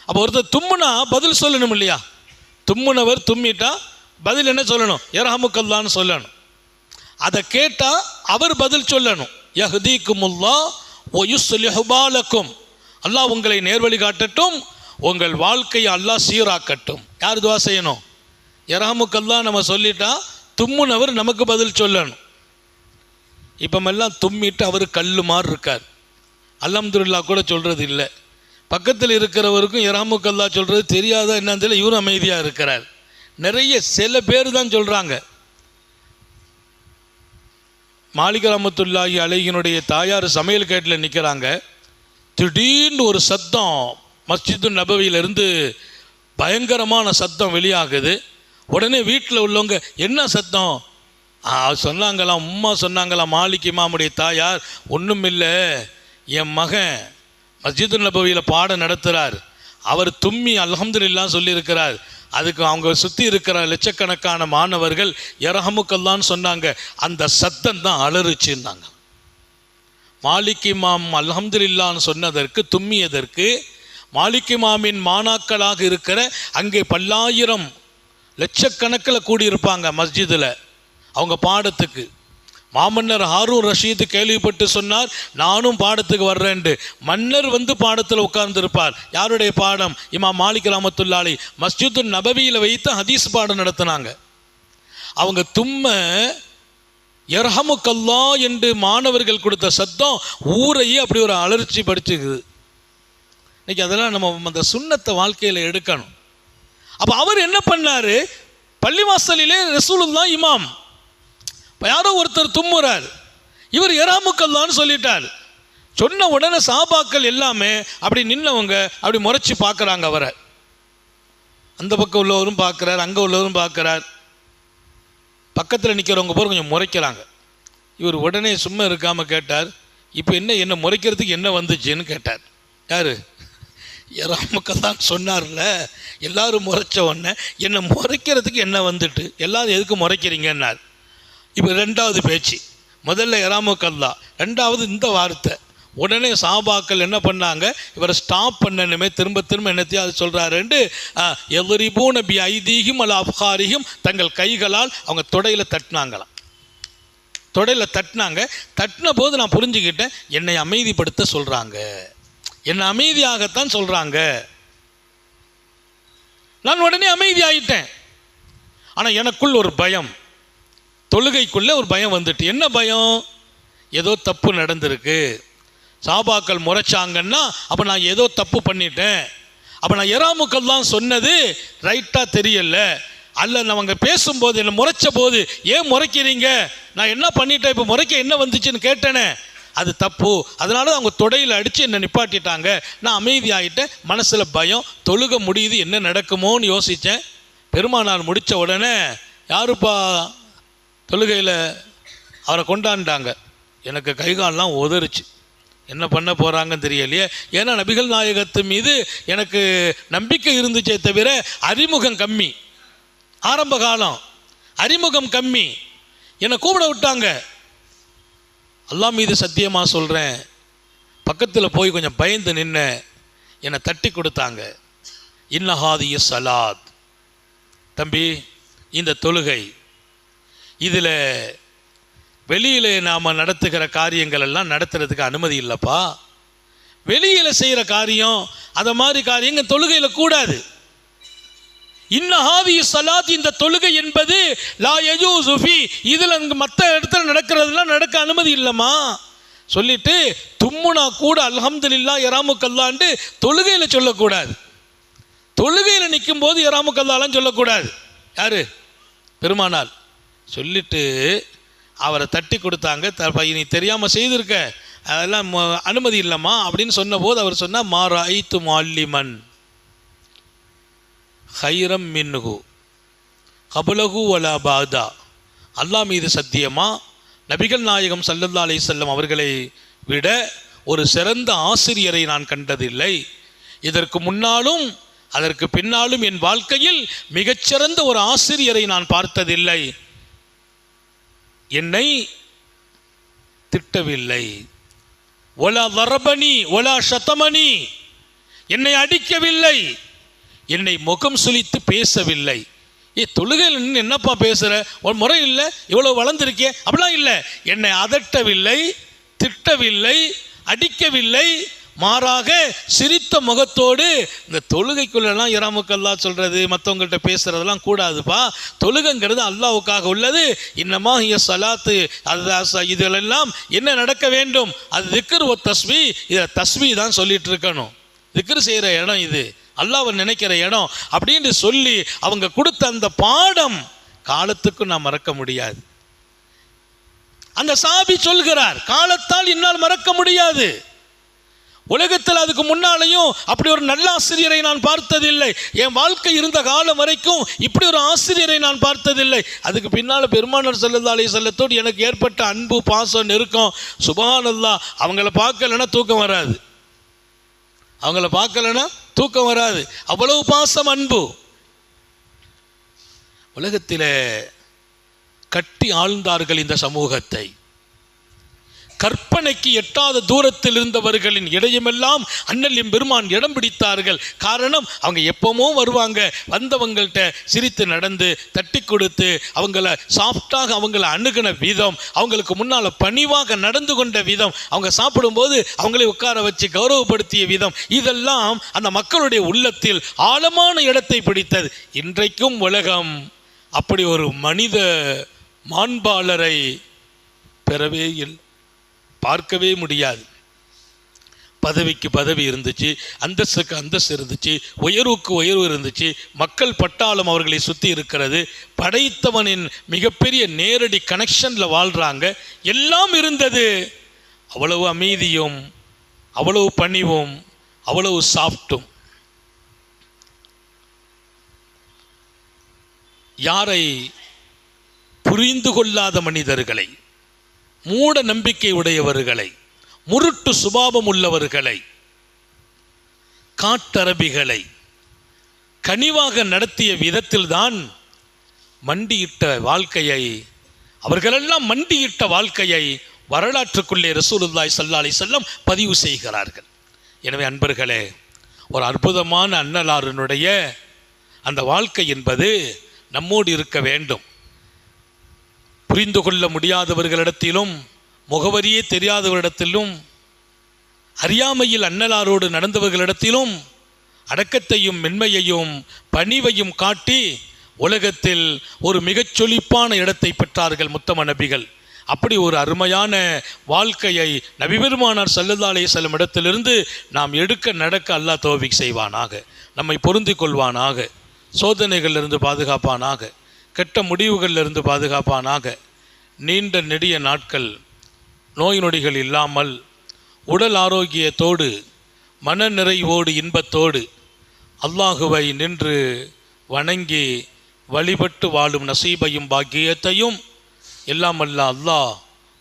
அப்போ ஒருத்தர் தும்முனா பதில் சொல்லணும் இல்லையா? தும்முனவர் தும்மிட்டா பதில் என்ன சொல்லணும்? யர்ஹமுக்கல்லான்னு சொல்லணும். அதை கேட்டால் அவர் பதில் சொல்லணும், யஹ்தீக்குமுல்லாஹ் வ யுஸ்லிஹு பாலக்கும், அல்லாஹ் உங்களை நேர்வழி காட்டட்டும், உங்கள் வாழ்க்கையை அல்லாஹ் சீராக்கட்டும். யார் துவா செய்யணும்? யர்ஹமுக்கல்லாஹ் நம்ம சொல்லிட்டா தும்முனவர் நமக்கு பதில் சொல்லணும். இப்போமெல்லாம் தும்மிட்டு அவர் கல்லு மாதிரி இருக்கார், அல்ஹம்துலில்லாஹ் கூட சொல்கிறது இல்லை. பக்கத்தில் இருக்கிறவருக்கும் யர்ஹமுக்கல்லாஹ் சொல்கிறது தெரியாதா என்னன்னு தெரியல, இவரும் அமைதியாக இருக்கிறார். நிறைய சில பேர் தான் சொல்கிறாங்க. மாலிக் ரஹ்மத்துல்லாஹி அலைஹினுடைய தாயார் சமையல் கேட்டில் நிற்கிறாங்க. திடீர்னு ஒரு சத்தம் மஸ்ஜிது நபவியிலிருந்து பயங்கரமான சத்தம் வெளியாகுது. உடனே வீட்டில் உள்ளவங்க என்ன சத்தம் சொன்னாங்களாம், உம்மா சொன்னாங்களாம், மாலிக் இமாமுடைய தாயார், ஒன்றும் இல்லை, என் மகன் மஸ்ஜிது நபவியில் பாடம் நடத்துகிறார், அவர் தும்மி அல்ஹம்துலில்லாஹ் சொல்லியிருக்கிறார், அதுக்கு அவங்க சுற்றி இருக்கிற லட்சக்கணக்கான மாணவர்கள் யர்ஹமுக்கல்லான்னு சொன்னாங்க, அந்த சத்தம் தான் அலறுச்சுன்னாங்க. மாலிக் இமாம் அல்ஹம்துலில்லாஹ்னு சொன்னதற்கு, தும்மியதற்கு, மாலிக் இமாமின் மாணாக்களாக இருக்கிற அங்கே பல்லாயிரம் லட்சக்கணக்கில் கூடியிருப்பாங்க மஸ்ஜிதில் அவங்க பாடத்துக்கு. மாமன்னர் ஹாரூன் ரஷீது கேள்விப்பட்டு சொன்னார், நானும் பாடத்துக்கு வர்றேன்ட்டு. மன்னர் வந்து பாடத்தில் உட்கார்ந்துருப்பார். யாருடைய பாடம்? இமாம் மாலிக் ரஹ்மத்துல்லாஹி அலைஹி மஸ்ஜிது நபவியில் வைத்து ஹதீஸ் பாடம் நடத்தினாங்க. அவங்க தும்ம யர்ஹமுக்கல்லா என்று மாணவர்கள் கொடுத்த சத்தம் ஊரையே அப்படி ஒரு அலர்ச்சி படிச்சுக்குது. இன்னைக்கு அதெல்லாம் நம்ம அந்த சுன்னத்தை வாழ்க்கையில் எடுக்கணும். அப்போ அவர் என்ன பண்ணார்? பள்ளிவாசலிலே ரசூலுல்லாஹ் இமாம், யாரோ ஒருத்தர் தும்முறார், இவர் யர்ஹமுக்கல்லான்னு சொல்லிட்டார். சொன்ன உடனே சஹாபாக்கள் எல்லாமே அப்படி நின்னவங்க அப்படி முறைச்சி பார்க்குறாங்க அவரை. அந்த பக்கம் உள்ளவரும் பார்க்குறார், அங்கே உள்ளவரும் பார்க்குறார், பக்கத்தில் நிற்கிறவங்க போகிற கொஞ்சம் முறைக்கிறாங்க. இவர் உடனே சும்மா இருக்காமல் கேட்டார், இப்போ என்ன முறைக்கிறதுக்கு என்ன வந்துச்சுன்னு கேட்டார். யார்? யர்ஹமுக்கல்லான்னு சொன்னார்ல, எல்லாரும் முறைச்ச உடனே என்னை முறைக்கிறதுக்கு என்ன வந்துட்டு, எல்லாரும் எதுக்கு முறைக்கிறீங்கன்னார். இப்போ ரெண்டாவது பேச்சு, முதல்ல யர்ஹமுக்கல்லா, ரெண்டாவது இந்த வார்த்தை. உடனே சஹாபாக்கள் என்ன பண்ணாங்க, இவரை ஸ்டாப் பண்ணணுமே, திரும்ப திரும்ப என்னத்தையும் அது சொல்கிறாருண்டு எல்ரிபூன பி ஐதீஹிம் அலா அஃப்காரிஹிம், தங்கள் கைகளால் அவங்க தொடையில் தட்டினாங்களாம். தொடையில் தட்டின போது நான் புரிஞ்சுக்கிட்டேன், என்னை அமைதிப்படுத்த சொல்கிறாங்க, என்னை அமைதியாகத்தான் சொல்கிறாங்க. நான் உடனே அமைதி ஆயிட்டேன். ஆனால் எனக்குள் ஒரு பயம், தொழுகைக்குள்ளே ஒரு பயம் வந்துட்டு. என்ன பயம்? ஏதோ தப்பு நடந்திருக்கு, சஹாபாக்கள் முறைச்சாங்கன்னா அப்போ நான் ஏதோ தப்பு பண்ணிட்டேன், அப்போ நான் யர்ஹமுக்கல்லான்னு சொன்னது ரைட்டாக தெரியல, அல்ல அவங்க பேசும்போது என்னை முறைச்ச போது ஏன் முறைக்கிறீங்க, நான் என்ன பண்ணிட்டேன், இப்போ முறைக்க என்ன வந்துச்சுன்னு கேட்டேனே, அது தப்பு, அதனால அவங்க தொடையில் அடித்து என்னை நிப்பாட்டிட்டாங்க. நான் அமைதியாகிட்டேன், மனசில் பயம், தொழுக முடியுது, என்ன நடக்குமோன்னு யோசித்தேன். பெருமானார் முடித்த உடனே யாருப்பா தொழுகையில் அவரை கொண்டாண்டாங்க. எனக்கு கைகாலெலாம் உதறிச்சு, என்ன பண்ண போகிறாங்கன்னு தெரியலையே. ஏன்னா நபிகள் நாயகத்து மீது எனக்கு நம்பிக்கை இருந்துச்சே தவிர அறிமுகம் கம்மி, ஆரம்ப காலம் அறிமுகம் கம்மி. என்னை கூப்பிட விட்டாங்க. அல்லாஹ் மீது சத்தியமாக சொல்கிறேன், பக்கத்தில் போய் கொஞ்சம் பயந்து நின்று என்னை தட்டி கொடுத்தாங்க. இன்னஹாதிய சலாத், தம்பி இந்த தொழுகை, இதில் வெளியில் நாம் நடத்துகிற காரியங்கள் எல்லாம் நடத்துறதுக்கு அனுமதி இல்லைப்பா. வெளியில் செய்கிற காரியம், அதை மாதிரி காரியங்கள் தொழுகையில் கூடாது. இன்னஹாதி சலாத், இந்த தொழுகை என்பது லா யஜூஸு ஃபீ, இதில் மற்ற இடத்துல நடக்கிறதுலாம் நடக்க அனுமதி இல்லைம்மா சொல்லிட்டு, தும்முனா கூட அல்ஹம்துலில்லாஹ் யர்ஹமுக்கல்லான்னு தொழுகையில் சொல்லக்கூடாது. தொழுகையில் நிற்கும் போது யர்ஹமுக்கல்லாலாம் சொல்லக்கூடாது. யார்? பெருமானார். சொல்லிட்டு அவரை தட்டி கொடுத்தாங்க. நீ தெரியாமல் செய்திருக்க, அதெல்லாம் அனுமதி இல்லைம்மா அப்படின்னு சொன்ன போது அவர் சொன்னார், மா ரஅய்து முஅல்லிமன் ஹைரம் மின்ஹு கபலஹு வலா பாதா. அல்லாஹ் மீது சத்தியமா, நபிகள் நாயகம் ஸல்லல்லாஹு அலைஹி வஸல்லம் அவர்களை விட ஒரு சிறந்த ஆசிரியரை நான் கண்டதில்லை. இதற்கு முன்னாலும் அதற்கு பின்னாலும் என் வாழ்க்கையில் மிகச்சிறந்த ஒரு ஆசிரியரை நான் பார்த்ததில்லை. என்னை திட்டவில்லை, ஒலா வரபனி ஒலா ஷதமனி, என்னை அடிக்கவில்லை, என்னை முகம் சுளித்து பேசவில்லை. தொழுகையில் என்னப்பா பேசுகிற, ஒரு முறை இல்லை, இவ்வளோ வளர்ந்துருக்கே, அப்படிலாம் இல்லை. என்னை அதட்டவில்லை, திட்டவில்லை, அடிக்கவில்லை, மாறாக சிரித்த முகத்தோடு. இந்த தொழுகைக்குள்ளெல்லாம் யர்ஹமுக்கல்லாஹ் சொல்கிறது, மற்றவங்கள்ட்ட பேசுகிறதெல்லாம் கூடாதுப்பா. தொழுகைங்கிறது அல்லாஹ்வுக்காக உள்ளது. இன்னமா ஹிய ஸலாத்து, அது இதிலெல்லாம் என்ன நடக்க வேண்டும், அது திக்ர் ஒ தஸ்பீ. இதை தஸ்பீ தான் சொல்லிட்டு இருக்கணும். திக்ர் செய்கிற இடம் இது, அல்லாஹ்வை நினைக்கிற இடம் அப்படின்னு சொல்லி அவங்க கொடுத்த அந்த பாடம் காலத்துக்கும் நான் மறக்க முடியாது. அந்த சஹாபி சொல்கிறார், காலத்தால் என்னால் மறக்க முடியாது. உலகத்தில் அதுக்கு முன்னாலேயும் அப்படி ஒரு நல்ல ஆசிரியரை நான் பார்த்ததில்லை. என் வாழ்க்கை இருந்த காலம் வரைக்கும் இப்படி ஒரு ஆசிரியரை நான் பார்த்ததில்லை. அதுக்கு பின்னால் பெருமானார் ஸல்லல்லாஹு அலைஹி வஸல்லத்தோடு எனக்கு ஏற்பட்ட அன்பு, பாசம், நெருக்கம், சுப்ஹானல்லாஹ். அவங்கள பார்க்கலன்னா தூக்கம் வராது, அவங்கள பார்க்கலன்னா தூக்கம் வராது. அவ்வளவு பாசம், அன்பு. உலகத்தில் கட்டி ஆழ்ந்தார்கள் இந்த சமூகத்தை. கற்பனைக்கு எட்டாத தூரத்தில் இருந்தவர்களின் இடையமெல்லாம் அண்ணல் எம்பெருமான் இடம் பிடித்தார்கள். காரணம், அவங்க எப்பவுமோ வருவாங்க, வந்தவங்கள்ட்ட சிரித்து நடந்து தட்டி கொடுத்து அவங்கள சாஃப்டாக அவங்கள அணுகின விதம், அவங்களுக்கு முன்னால் பணிவாக நடந்து கொண்ட விதம், அவங்க சாப்பிடும்போது அவங்களை உட்கார வச்சு கௌரவப்படுத்திய விதம், இதெல்லாம் அந்த மக்களுடைய உள்ளத்தில் ஆழமான இடத்தை பிடித்தது. இன்றைக்கும் உலகம் அப்படி ஒரு மனித மாண்பாளரை பெறவே இல்லை, பார்க்கவே முடியாது. பதவிக்கு பதவி இருந்துச்சு, அந்தஸ்துக்கு அந்தஸ்து இருந்துச்சு, உயர்வுக்கு உயர்வு இருந்துச்சு, மக்கள் பட்டாளம் அவர்களை சுற்றி இருக்கிறது, படைத்தவனின் மிகப்பெரிய நேரடி கனெக்ஷனில் வாழ்கிறாங்க, எல்லாம் இருந்தது. அவ்வளவு அமைதியும், அவ்வளவு பணிவும், அவ்வளவு சாஃப்டும். யாரை புரிந்து கொள்ளாத மனிதர்களை, மூட நம்பிக்கை உடையவர்களை, முருட்டு சுபாவம் உள்ளவர்களை, காட்டரபிகளை கனிவாக நடத்திய விதத்தில்தான் மண்டியிட்ட வாழ்க்கையை, அவர்களெல்லாம் மண்டியிட்ட வாழ்க்கையை வரலாற்றுக்குள்ளே ரசூலுல்லாஹி ஸல்லல்லாஹு அலைஹி வஸல்லம் பதிவு செய்கிறார்கள். எனவே அன்பர்களே, ஒரு அற்புதமான அன்னலாரினுடைய அந்த வாழ்க்கை என்பது நம்மோடு இருக்க வேண்டும். புரிந்து கொள்ள முடியாதவர்களிடத்திலும், முகவரியே தெரியாதவரிடத்திலும், அறியாமையில் அன்னலாரோடு நடந்தவர்களிடத்திலும் அடக்கத்தையும் மென்மையையும் பணிவையும் காட்டி உலகத்தில் ஒரு மிகச் சொலிப்பான இடத்தை பெற்றார்கள் முத்தம நபிகள். அப்படி ஒரு அருமையான வாழ்க்கையை நபி பெருமானார் ஸல்லல்லாஹு அலைஹி வஸல்லம் இடத்திலிருந்து நாம் எடுக்க நடக்க அல்லாஹ் தௌஃபீக் செய்வானாக, நம்மை பொருந்தி கொள்வானாக, சோதனைகளிலிருந்து பாதுகாப்பானாக, கெட்ட முடிவுகளிலிருந்து பாதுகாப்பானாக. நீண்ட நெடிய நாட்கள் நோய் நொடிகள் இல்லாமல் உடல் ஆரோக்கியத்தோடு மன நிறைவோடு இன்பத்தோடு அல்லாஹுவை நின்று வணங்கி வழிபட்டு வாழும் நசீபையும் பாக்கியத்தையும் எல்லாம் அல்லாஹ்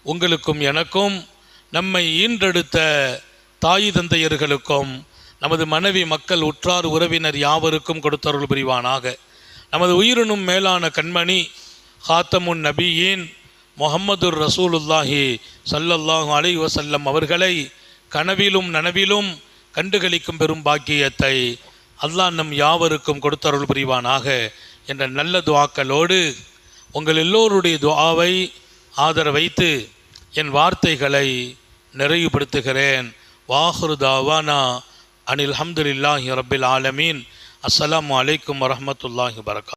உங்களுக்கும் எனக்கும், நம்மை ஈன்றெடுத்த தாய் தந்தையர்களுக்கும், நமது மனைவி மக்கள் உற்றார் உறவினர் யாவருக்கும் கொடுத்தருள் புரிவானாக. நமது உயிரினும் மேலான கண்மணி ஹாத்தமுன் நபியீன் முஹம்மதுர் ரசூலுல்லாஹி ஸல்லல்லாஹு அலைஹி வஸல்லம் அவர்களை கனவிலும் நனவிலும் கண்டுகளிக்கும் பெரும் பாக்கியத்தை அல்லாஹ் நம் யாவருக்கும் கொடுத்தருள் புரிவானாக என்ற நல்ல துஆக்களோடு உங்கள் எல்லோருடைய துஆவை ஆதரவைத்து என் வார்த்தைகளை நிறைவுபடுத்துகிறேன். வாஹிரு தாவானா அனில் ஹம்துலில்லாஹி ரப்பில் ஆலமீன். அஸ்ஸலாமு அலைக்கும் வரஹ்மத்துல்லாஹி வபரகாத்துஹு.